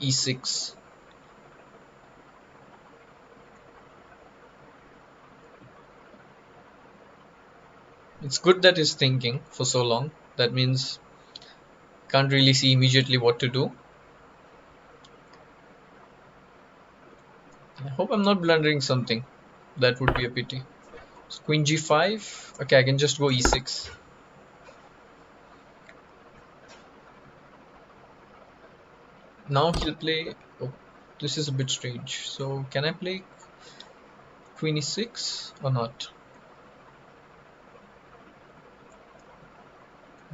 e6. It's good that he's thinking for so long. That means can't really see immediately what to do. I hope I'm not blundering something. That would be a pity. So queen g5. Okay, I can just go e6. Now he'll play. Oh, this is a bit strange. So can I play queen e6 or not?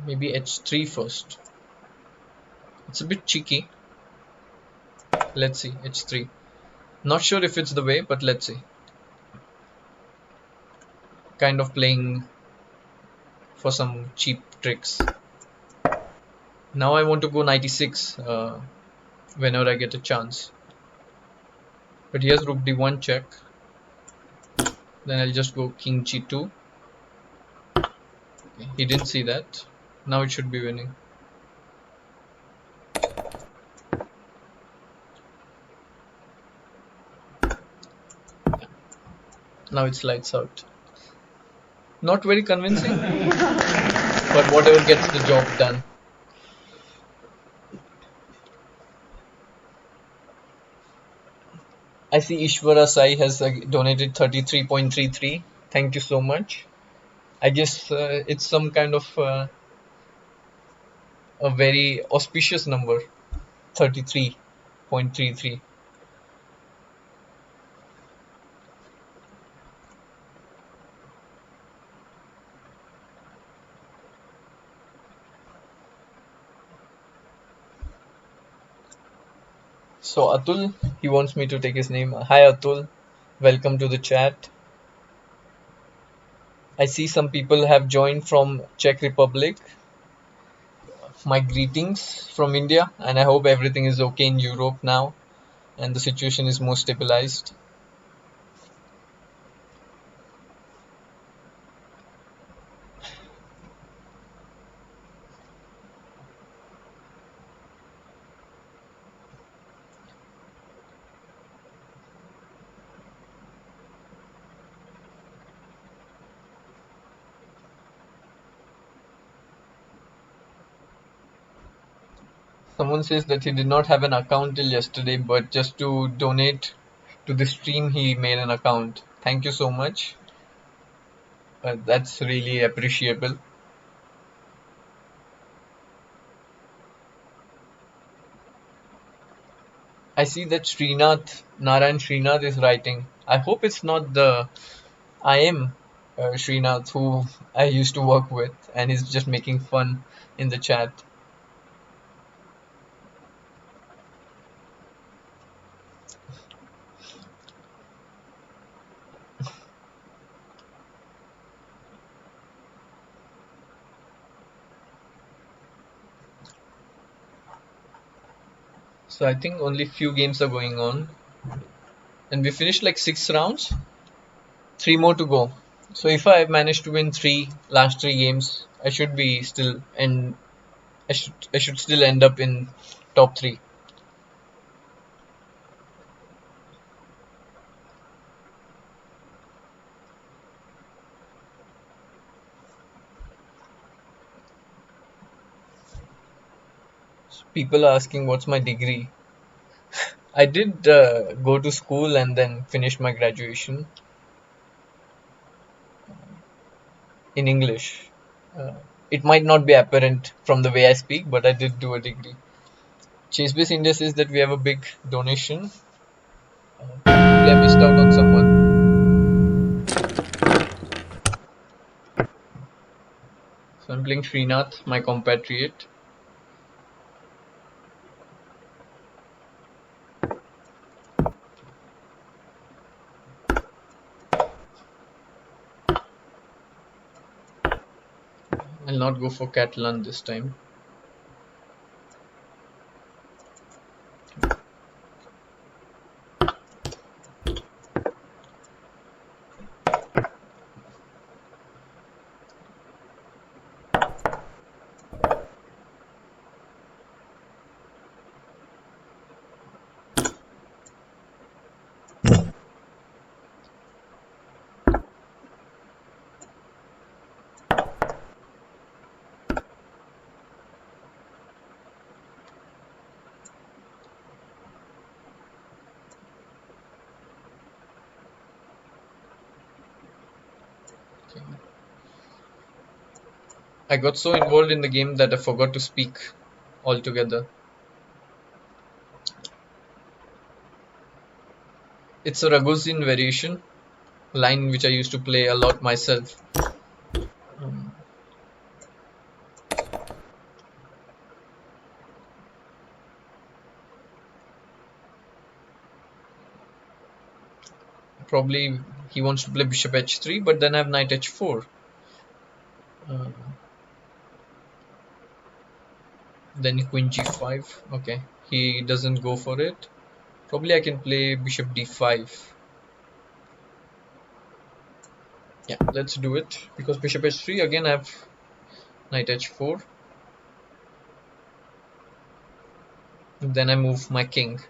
Maybe h3 first. It's a bit cheeky. Let's see, h3. Not sure if it's the way, but let's see. Kind of playing for some cheap tricks. Now I want to go knight e6 whenever I get a chance. But here's rook d1 check. Then I'll just go king g2. Okay, he didn't see that. Now it should be winning. Now it's lights out. Not very convincing, but whatever gets the job done. I see Ishwara Sai has donated 33.33. Thank you so much. I guess it's some kind of a very auspicious number, 33.33. So Atul, he wants me to take his name. Hi Atul, welcome to the chat. I see some people have joined from Czech Republic. My greetings from India, and I hope everything is okay in Europe now and the situation is more stabilized. Someone says that he did not have an account till yesterday, but just to donate to the stream, he made an account. Thank you so much. That's really appreciable. I see that Narayan Srinath is writing. I hope it's not the I am Srinath who I used to work with and he's just making fun in the chat. So I think only few games are going on, and we finished like 6 rounds. 3 more to go. So if I manage to win last three games, I should be still and I should still end up in top three. So people are asking what's my degree. I did go to school and then finish my graduation in English. Uh, it might not be apparent from the way I speak, but I did do a degree. ChessBase India says that we have a big donation. Probably I missed out on someone. So I'm playing Srinath, my compatriot. I'll not go for Catalan this time. Okay. I got so involved in the game that I forgot to speak altogether. It's a Ragozin variation, line which I used to play a lot myself. Um, Probably he wants to play bishop h3, but then I have knight h4. Uh, then queen g5. Okay, he doesn't go for it. Probably I can play bishop d5. Yeah, let's do it. Because bishop h3, again I have knight h4. Then I move my king.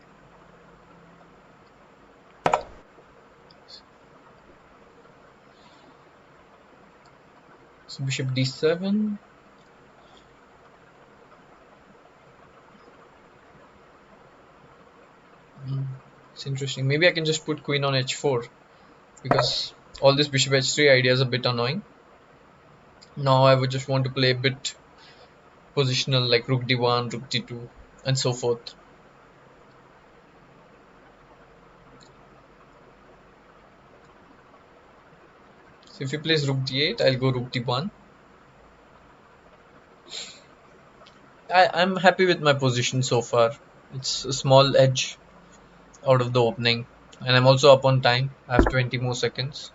So bishop d7. It's interesting. Maybe I can just put queen on h4, because all this bishop h3 idea is a bit annoying. Now I would just want to play a bit positional, like rook d1, rook d2, and so forth. So if he plays rook d8, I'll go rook d1. I'm happy with my position so far. It's a small edge out of the opening, and I'm also up on time. I have 20 more seconds.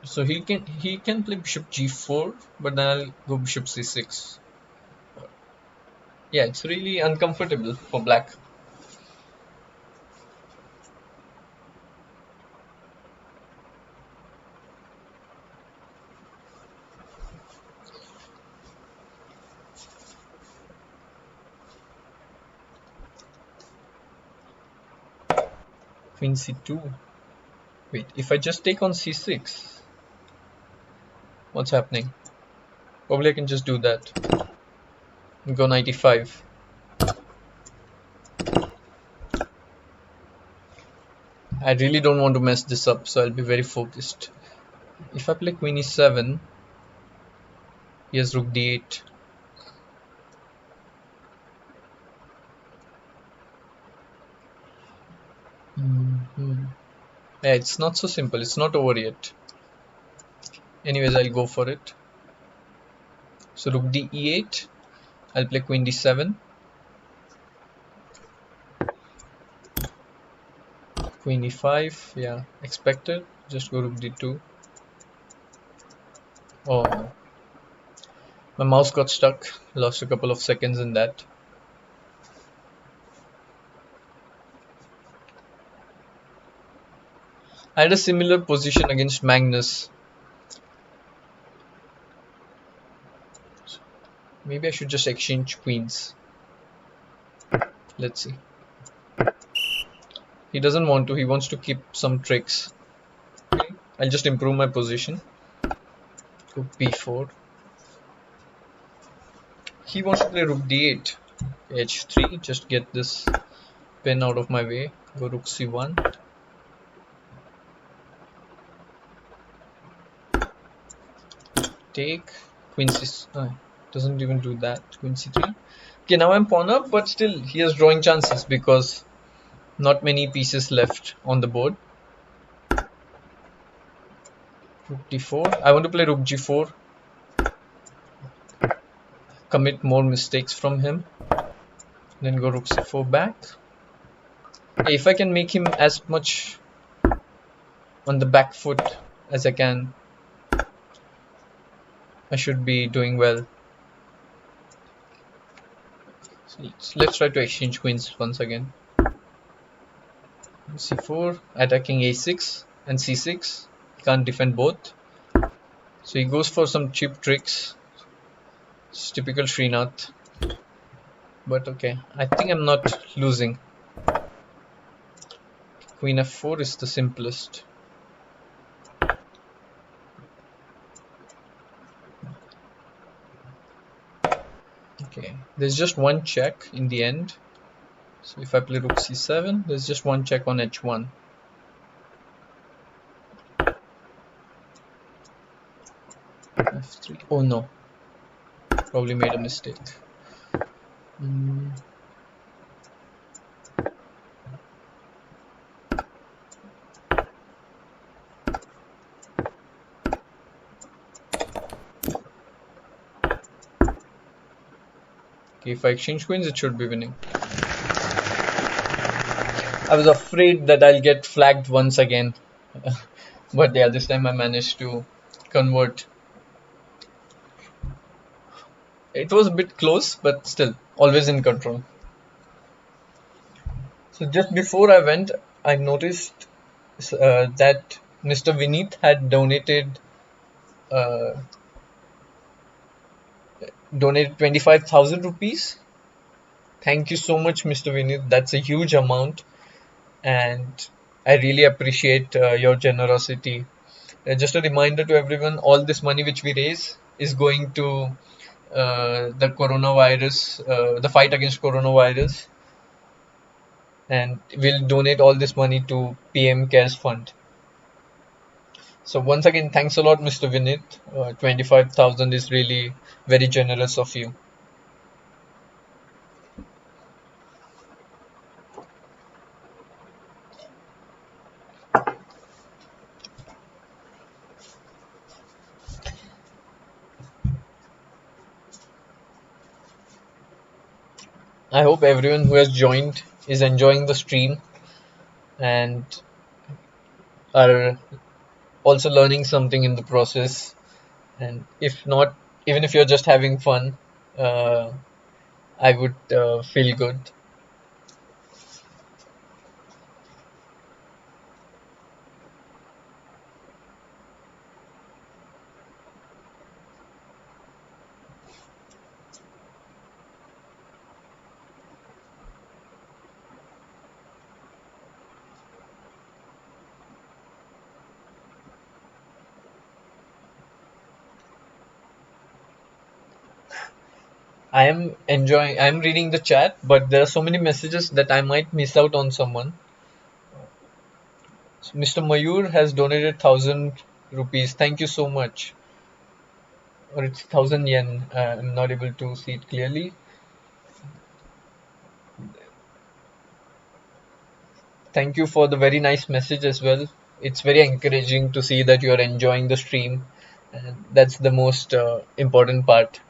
So he can play bishop g4, but then I'll go bishop c6. Yeah, it's really uncomfortable for black. Queen c2. Wait, if I just take on c6, what's happening? Probably I can just do that. Go knight e5. I really don't want to mess this up, so I'll be very focused. If I play queen e7, he has rook d8. Yeah, it's not so simple. It's not over yet. Anyways, I'll go for it. So rook d e8. I'll play queen d7. Queen e5. Yeah, expected. Just go rook d2. Oh no. My mouse got stuck. Lost a couple of seconds in that. I had a similar position against Magnus. Maybe I should just exchange queens. Let's see. He doesn't want to. He wants to keep some tricks. Okay. I'll just improve my position. Rook b4. He wants to play rook d8. h3. Just get this pin out of my way. Go rook c1. Take. Queen c. Doesn't even do that. Queen c3. Okay, now I'm pawn up, but still he has drawing chances because not many pieces left on the board. Rook d4. I want to play rook g4. Commit more mistakes from him. Then go rook c4 back. If I can make him as much on the back foot as I can, I should be doing well. So let's try to exchange queens once again. c4, attacking a6 and c6. He can't defend both. So he goes for some cheap tricks. It's typical Srinath. But okay, I think I'm not losing. Queen f4 is the simplest. Okay, there's just one check in the end. So if I play rook c7, there's just one check on h1. f3. Oh no, probably made a mistake. Okay, if I exchange queens, it should be winning. I was afraid that I'll get flagged once again. But yeah, this time I managed to convert. It was a bit close, but still, always in control. So just before I went, I noticed that Mr. Vinit had donated 25,000 rupees. Thank you so much, Mr. Vinit. That's a huge amount, and I really appreciate your generosity. Just a reminder to everyone, all this money which we raise is going to the coronavirus, the fight against coronavirus, and we'll donate all this money to PM Cares Fund. So once again, thanks a lot, Mr. Vinit. 25,000 is really very generous of you. I hope everyone who has joined is enjoying the stream and are also learning something in the process. And if not, even if you're just having fun, I would feel good. I am enjoying, I'm reading the chat, but there are so many messages that I might miss out on someone. So Mr. Mayur has donated 1,000 rupees. Thank you so much. Or it's 1,000 yen. I'm not able to see it clearly. Thank you for the very nice message as well. It's very encouraging to see that you are enjoying the stream, and that's the most important part.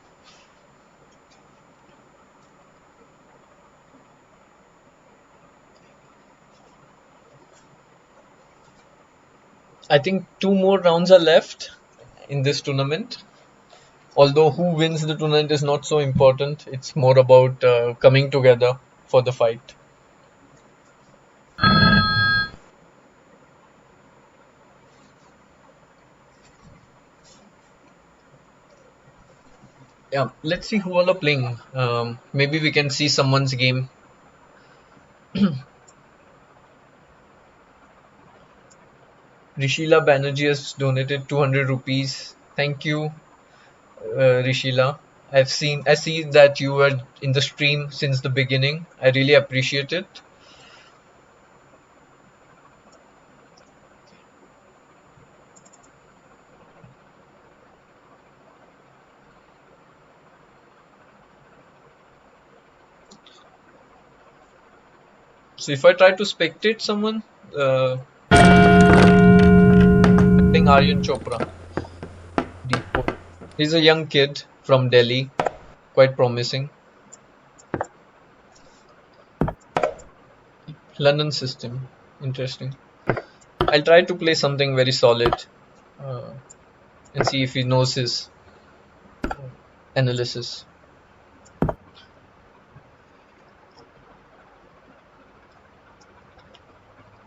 I think 2 more rounds are left in this tournament. Although who wins the tournament is not so important. It's more about coming together for the fight. Yeah, let's see who all are playing. Maybe we can see someone's game. Rishila Banerjee has donated 200 rupees. Thank you, Rishila. I see that you were in the stream since the beginning. I really appreciate it. So if I try to spectate someone, I think Aryan Chopra, D4. He's a young kid from Delhi, quite promising. London system, interesting. I'll try to play something very solid uh, and see if he knows his analysis.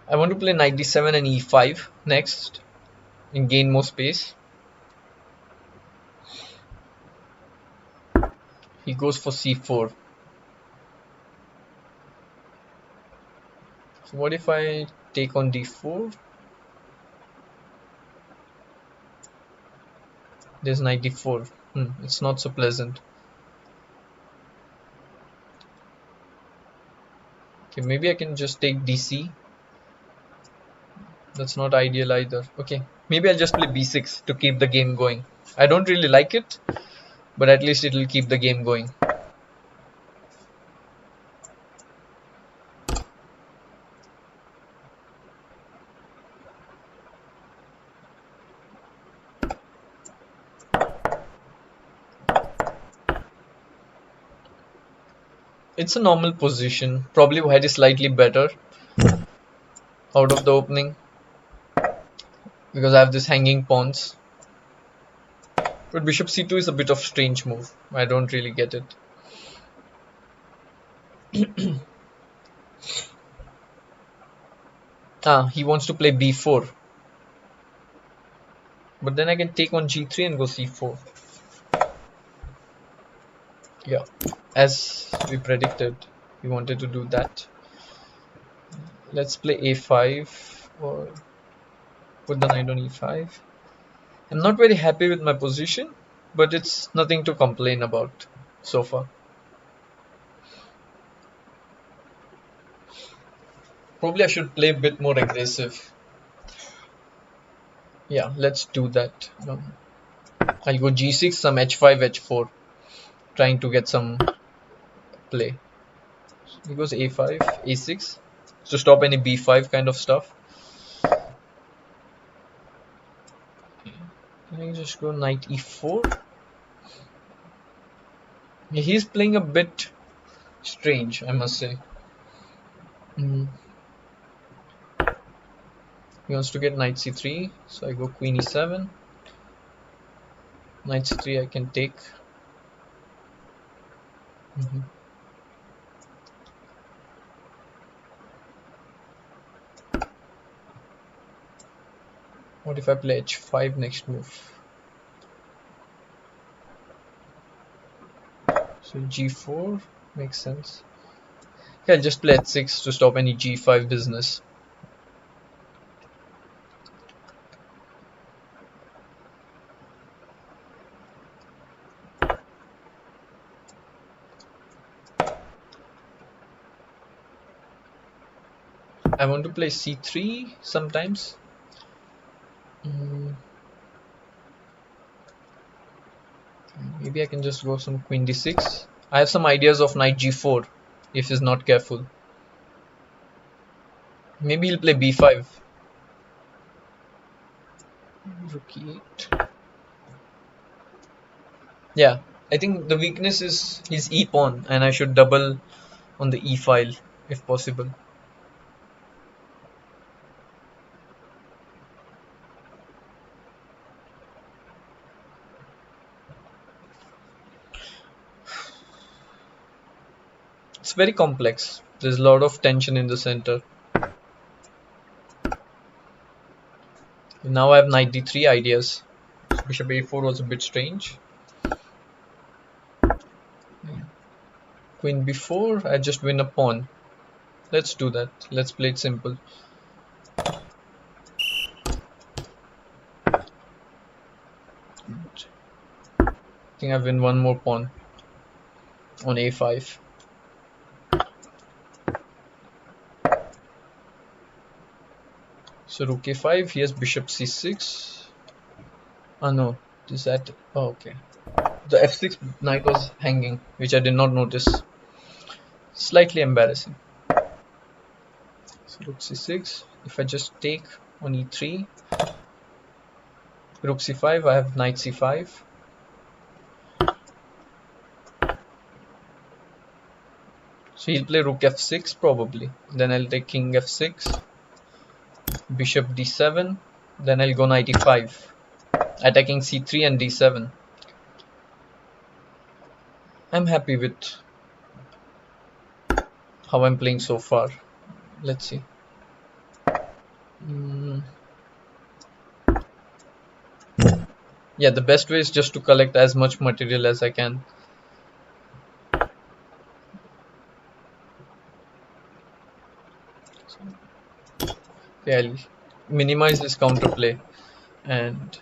I want to play knight d7 and e5 next and gain more space. He goes for c4. So what if I take on d4? There's knight d4. It's not so pleasant. Okay, maybe I can just take dc. That's not ideal either. Okay, maybe I'll just play b6 to keep the game going. I don't really like it, but at least it'll keep the game going. It's a normal position. Probably white is slightly better out of the opening because I have this hanging pawns. But bishop c2 is a bit of strange move. I don't really get it. He wants to play b4. But then I can take on g3 and go c4. Yeah, as we predicted, we wanted to do that. Let's play a5 or put the knight on e5. I'm not very happy with my position, but it's nothing to complain about so far. Probably I should play a bit more aggressive. Yeah, let's do that. I'll go g6, some h5, h4, trying to get some play. He goes a5, a6 to stop any b5 kind of stuff. Can I just go knight e4? He's playing a bit strange, I must say. Mm. He wants to get knight c3, so I go queen e7. Knight c3 I can take. What if I play h5 next move? So g4 makes sense. Okay, I'll just play h6 to stop any g5 business. I want to play c3 sometimes. Maybe I can just go some queen d6. I have some ideas of knight g4 if he's not careful. Maybe he'll play b5. Rook e8. Yeah, I think the weakness is his e pawn, and I should double on the e file if possible. it's very complex. There's a lot of tension in the center. Now I have 93 ideas. Bishop a4 was a bit strange. Queen b4, I just win a pawn. Let's do that. Let's play it simple. I think I win one more pawn on a5. So rook a5, he has bishop c6. Oh no, is that... Oh, okay. The f6 knight was hanging, which I did not notice. Slightly embarrassing. So rook c6, if I just take on e3, rook c5, I have knight c5. So he'll play rook f6 probably. Then I'll take king f6, bishop d7, then I'll go knight e5, attacking c3 and d7. I'm happy with how I'm playing so far. Let's see. Yeah, the best way is just to collect as much material as I can. Okay, I'll minimize this counterplay, and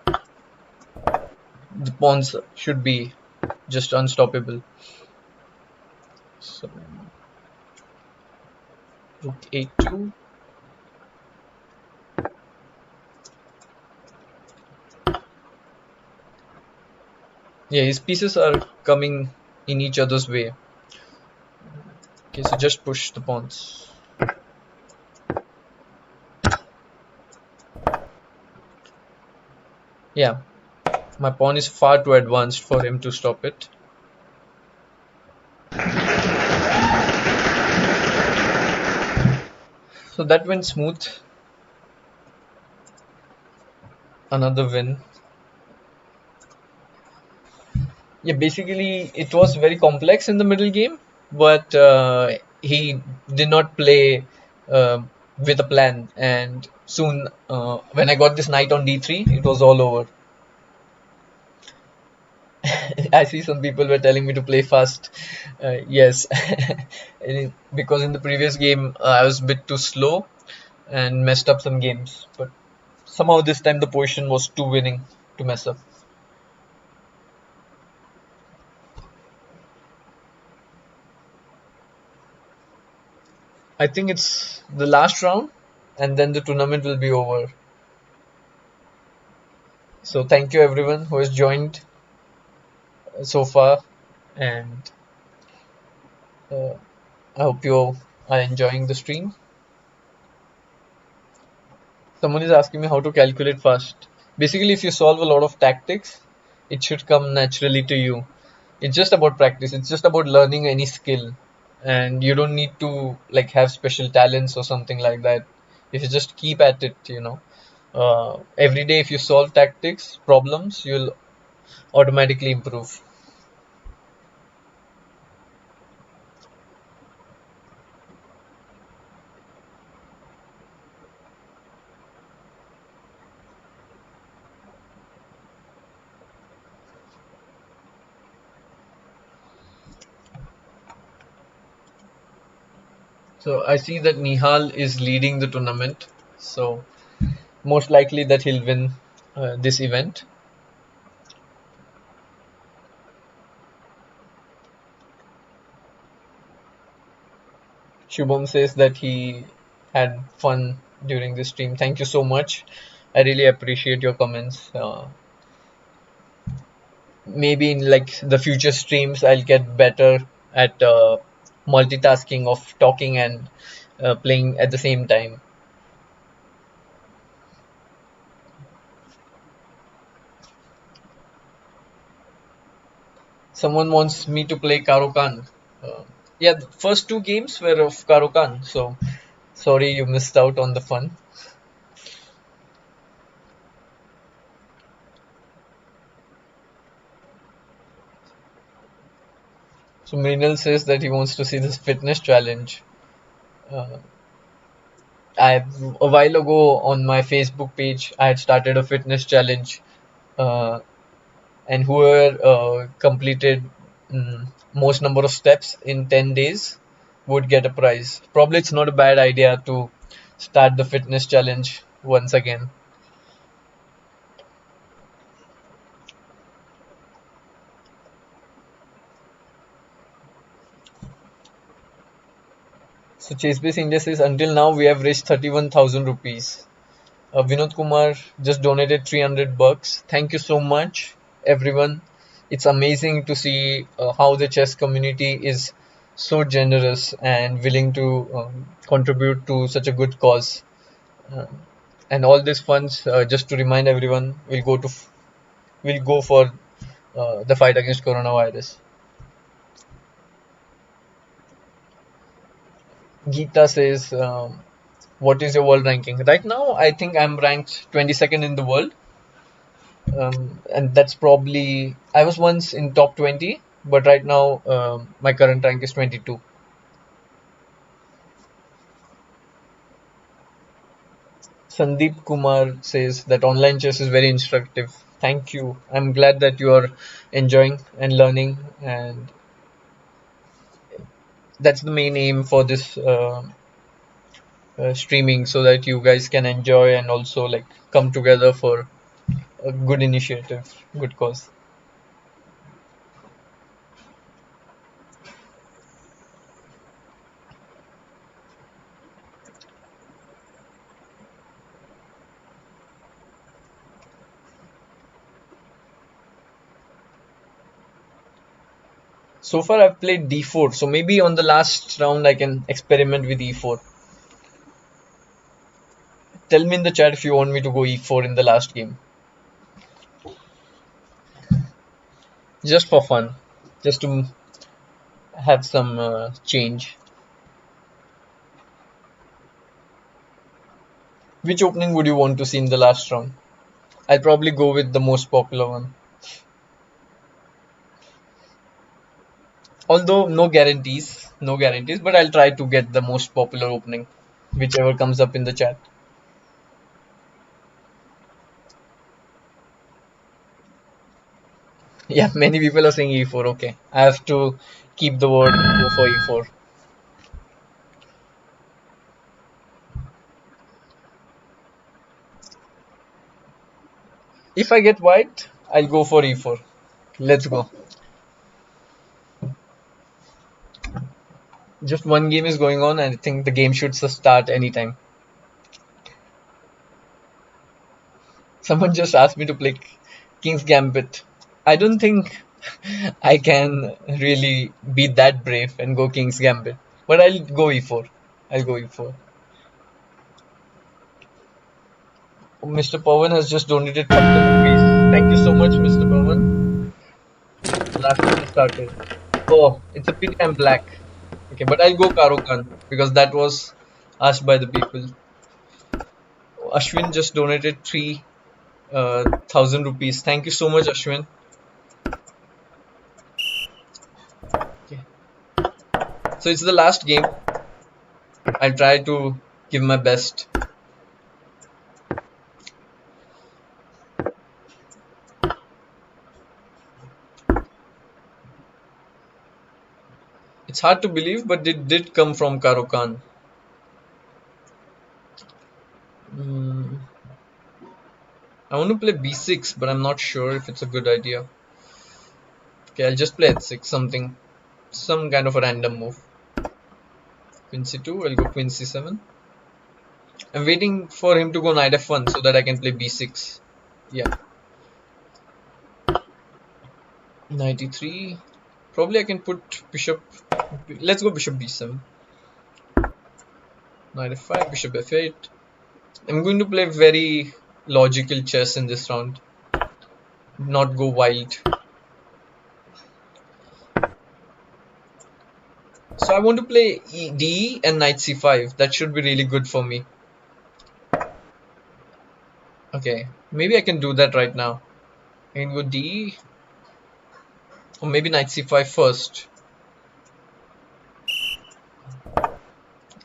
the pawns should be just unstoppable. So rook a2. Yeah, his pieces are coming in each other's way. Okay, so just push the pawns. Yeah, my pawn is far too advanced for him to stop it. So that went smooth. Another win. Yeah, basically it was very complex in the middle game, but he did not play with a plan, and soon when I got this knight on d3, it was all over. I see some people were telling me to play fast. Yes, because in the previous game I was a bit too slow and messed up some games, but somehow this time the position was too winning to mess up. I think it's the last round, and then the tournament will be over. So thank you everyone who has joined so far, and uh, I hope you are enjoying the stream. Someone is asking me how to calculate fast. Basically, if you solve a lot of tactics, it should come naturally to you. It's just about practice. It's just about learning any skill, and you don't need to like have special talents or something like that. If you just keep at it, every day if you solve tactics problems, you'll automatically improve. So I see that Nihal is leading the tournament. So most likely that he'll win this event. Shubham says that he had fun during this stream. Thank you so much. I really appreciate your comments. Maybe in like the future streams, I'll get better at multitasking of talking and playing at the same time. Someone wants me to play Karokan. Yeah, the first two games were of Karokan, so sorry you missed out on the fun. So Mrinal says that he wants to see this fitness challenge. Uh, I a while ago on my Facebook page, I had started a fitness challenge, uh, and whoever completed most number of steps in 10 days would get a prize. Probably it's not a bad idea to start the fitness challenge once again. So ChessBase India says until now we have raised 31,000 rupees. Vinod Kumar just donated 300 bucks. Thank you so much, everyone. It's amazing to see how the chess community is so generous and willing to contribute to such a good cause. Uh, and all these funds, just to remind everyone, will go for the fight against coronavirus. Geeta says, "What is your world ranking?" Right now, I think I'm ranked 22nd in the world. And that's probably I was once in top 20, but right now my current rank is 22. Sandeep Kumar says that online chess is very instructive. Thank you. I'm glad that you are enjoying and learning, and that's the main aim for this streaming, so that you guys can enjoy and also like come together for a good initiative, good cause. So far, I've played d4, so maybe on the last round I can experiment with e4. Tell me in the chat if you want me to go e4 in the last game. Just for fun. Just to have some change. Which opening would you want to see in the last round? I'll probably go with the most popular one. Although no guarantees, but I'll try to get the most popular opening, whichever comes up in the chat. Yeah, many people are saying e4. Okay, I have to keep the word and go for e4. If I get white, I'll go for e4. Let's go. Just one game is going on, and I think the game should start anytime. Someone just asked me to play King's Gambit. I don't think I can really be that brave and go King's Gambit. But I'll go e4. I'll go e4. Mr. Pawan has just donated 1,000 rupees. Thank you so much, Mr. Pawan. Last time I started. Oh, it's a pity I'm black. Okay, but I'll go Karokan because that was asked by the people. Ashwin just donated 3,000 rupees. Thank you so much, Ashwin. Okay. So it's the last game. I'll try to give my best. It's hard to believe, but it did come from Karokan. Mm, I want to play b6, but I'm not sure if it's a good idea. Okay, I'll just play h6, some kind of a random move. Queen c2, I'll go queen c7. I'm waiting for him to go knight f1 so that I can play b6. Yeah. Knight e3. Probably I can put bishop. Let's go bishop b7. Knight f5, bishop f8. I'm going to play very logical chess in this round, not go wild. So I want to play d and knight c5. That should be really good for me. Okay, maybe I can do that right now. I can go d, or maybe knight c5 first.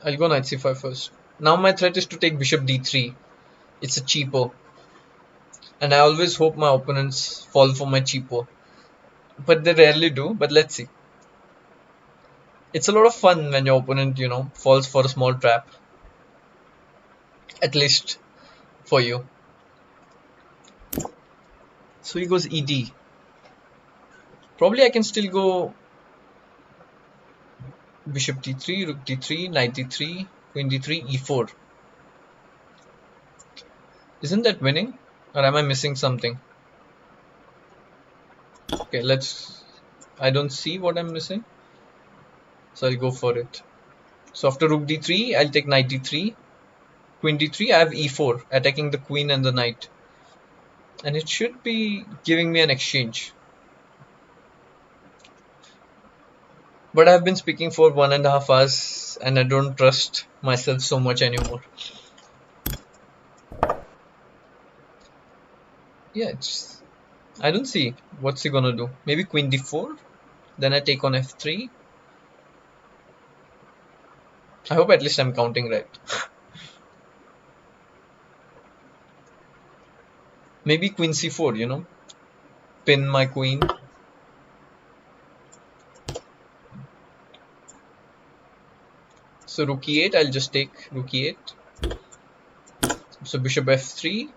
I'll go knight c5 first. Now my threat is to take bishop d3. It's a cheapo. And I always hope my opponents fall for my cheapo. But they rarely do, but let's see. It's a lot of fun when your opponent, falls for a small trap. At least for you. So he goes ed. Probably I can still go bishop d3, rook d3, knight d3, queen d3, e4. Isn't that winning? Or am I missing something? Okay, I don't see what I'm missing. So I'll go for it. So after rook d3, I'll take knight d3. Queen d3, I have e4, attacking the queen and the knight. And it should be giving me an exchange. But I've been speaking for 1.5 hours and I don't trust myself so much anymore. Yeah, I don't see what's he gonna do. Maybe queen d4, then I take on f3. I hope at least I'm counting right. Maybe queen c4, pin my queen. So rook e8, I'll just take rook e8. So bishop f3,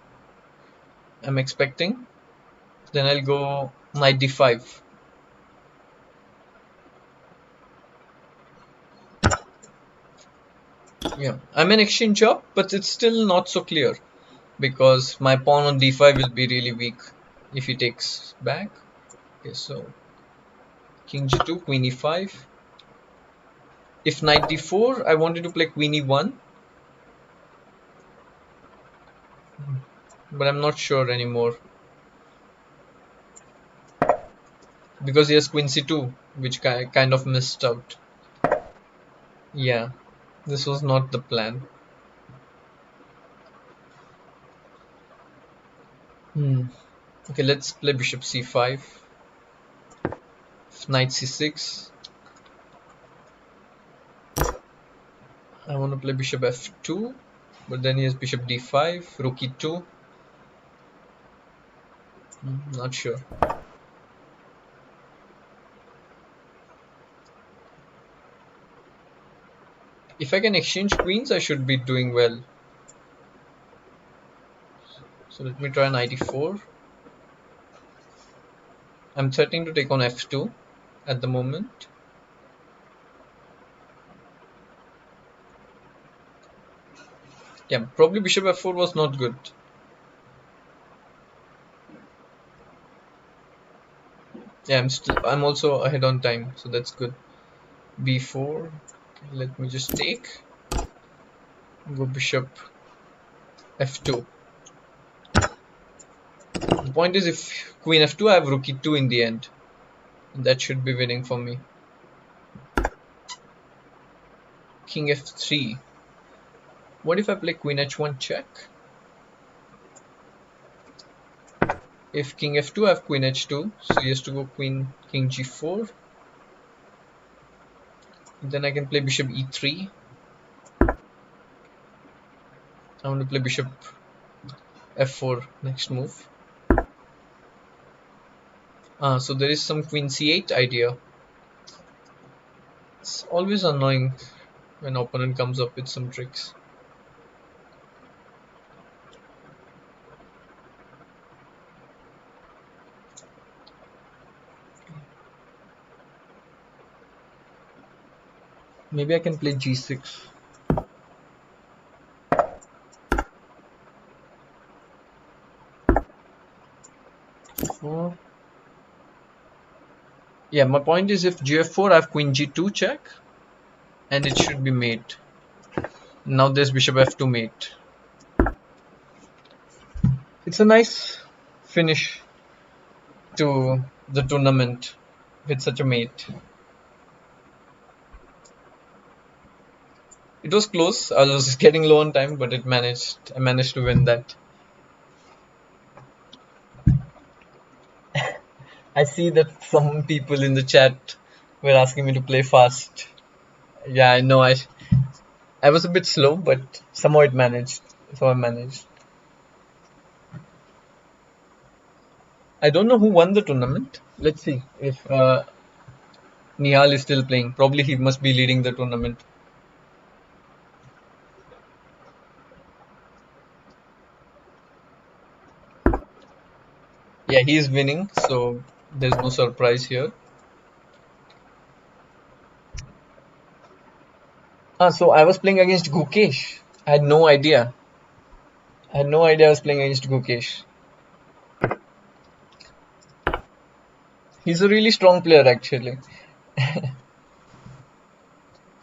I'm expecting. Then I'll go knight d5. Yeah, I'm an exchange up, but it's still not so clear because my pawn on d5 will be really weak if he takes back. Okay, so king g2, queen e5. If knight d4, I wanted to play queen e1, but I'm not sure anymore because he has queen c2, which kind of missed out. Yeah, this was not the plan. Okay, let's play bishop c5, knight c6. I want to play bishop f2, but then he has bishop d5, rook e2. Not sure. If I can exchange queens, I should be doing well. So let me try knight e4. I'm threatening to take on f2 at the moment. Yeah, probably bishop f4 was not good. Yeah, I'm also ahead on time, so that's good. b4. Let me just take. Go bishop f2. The point is, if queen f2, I have rook e2 in the end. That should be winning for me. King f3. What if I play queen h1 check? If king f2, I have queen h2, so he has to go king g4. Then I can play bishop e3. I want to play bishop f4 next move. So there is some queen c8 idea. It's always annoying when opponent comes up with some tricks. Maybe I can play g6. Yeah, my point is if gf4, I have queen g2 check, and it should be mate. Now there's bishop f2 mate. It's a nice finish to the tournament with such a mate. It was close. I was getting low on time, but I managed to win that. I see that some people in the chat were asking me to play fast. Yeah, I know. I was a bit slow, but somehow it managed. So I managed. I don't know who won the tournament. Let's see if Nihal is still playing. Probably he must be leading the tournament. Yeah, he is winning, so there's no surprise here. So I was playing against Gukesh. I had no idea. I had no idea I was playing against Gukesh. He's a really strong player, actually.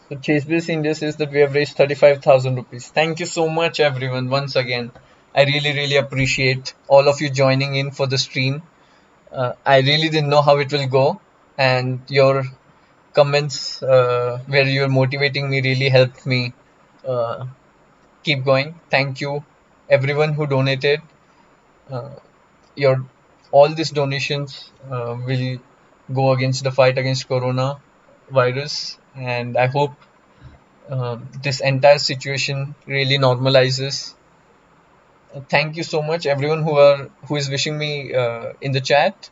So ChessBase India says that we have raised 35,000 rupees. Thank you so much, everyone. Once again, I really, really appreciate all of you joining in for the stream. I really didn't know how it will go, and your comments where you're motivating me really helped me uh, keep going. Thank you, everyone who donated. Uh, your all these donations will go against the fight against corona virus, and I hope this entire situation really normalizes. Thank you so much, everyone who is wishing me in the chat.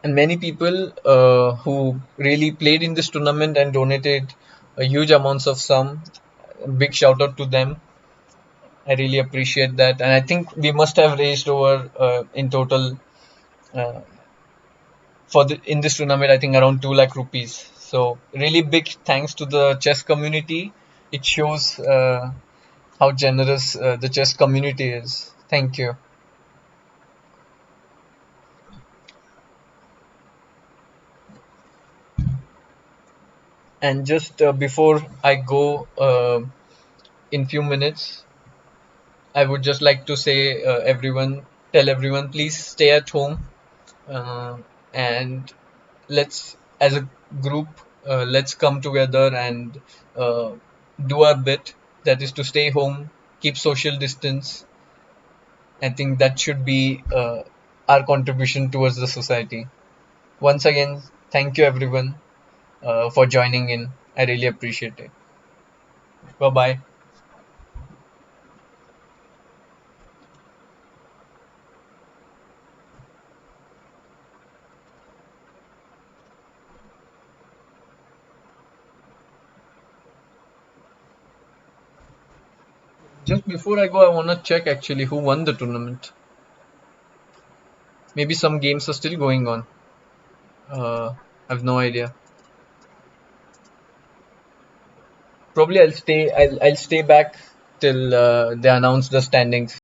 And many people who really played in this tournament and donated huge amounts of sum. Big shout out to them. I really appreciate that, and I think we must have raised over in total uh, for the in this tournament. I think around 2 lakh rupees. So really big thanks to the chess community. It shows how generous the chess community is. Thank you. And just before I go, in few minutes, I would just like to say, tell everyone, please stay at home, and let's, as a group, let's come together and uh, do our bit. That is to stay home, keep social distance. I think that should be our contribution towards the society. Once again, thank you everyone for joining in. I really appreciate it. Bye bye. Just before I go, I want to check actually who won the tournament. Maybe some games are still going on. I have no idea. Probably I'll stay. I'll stay back till they announce the standings.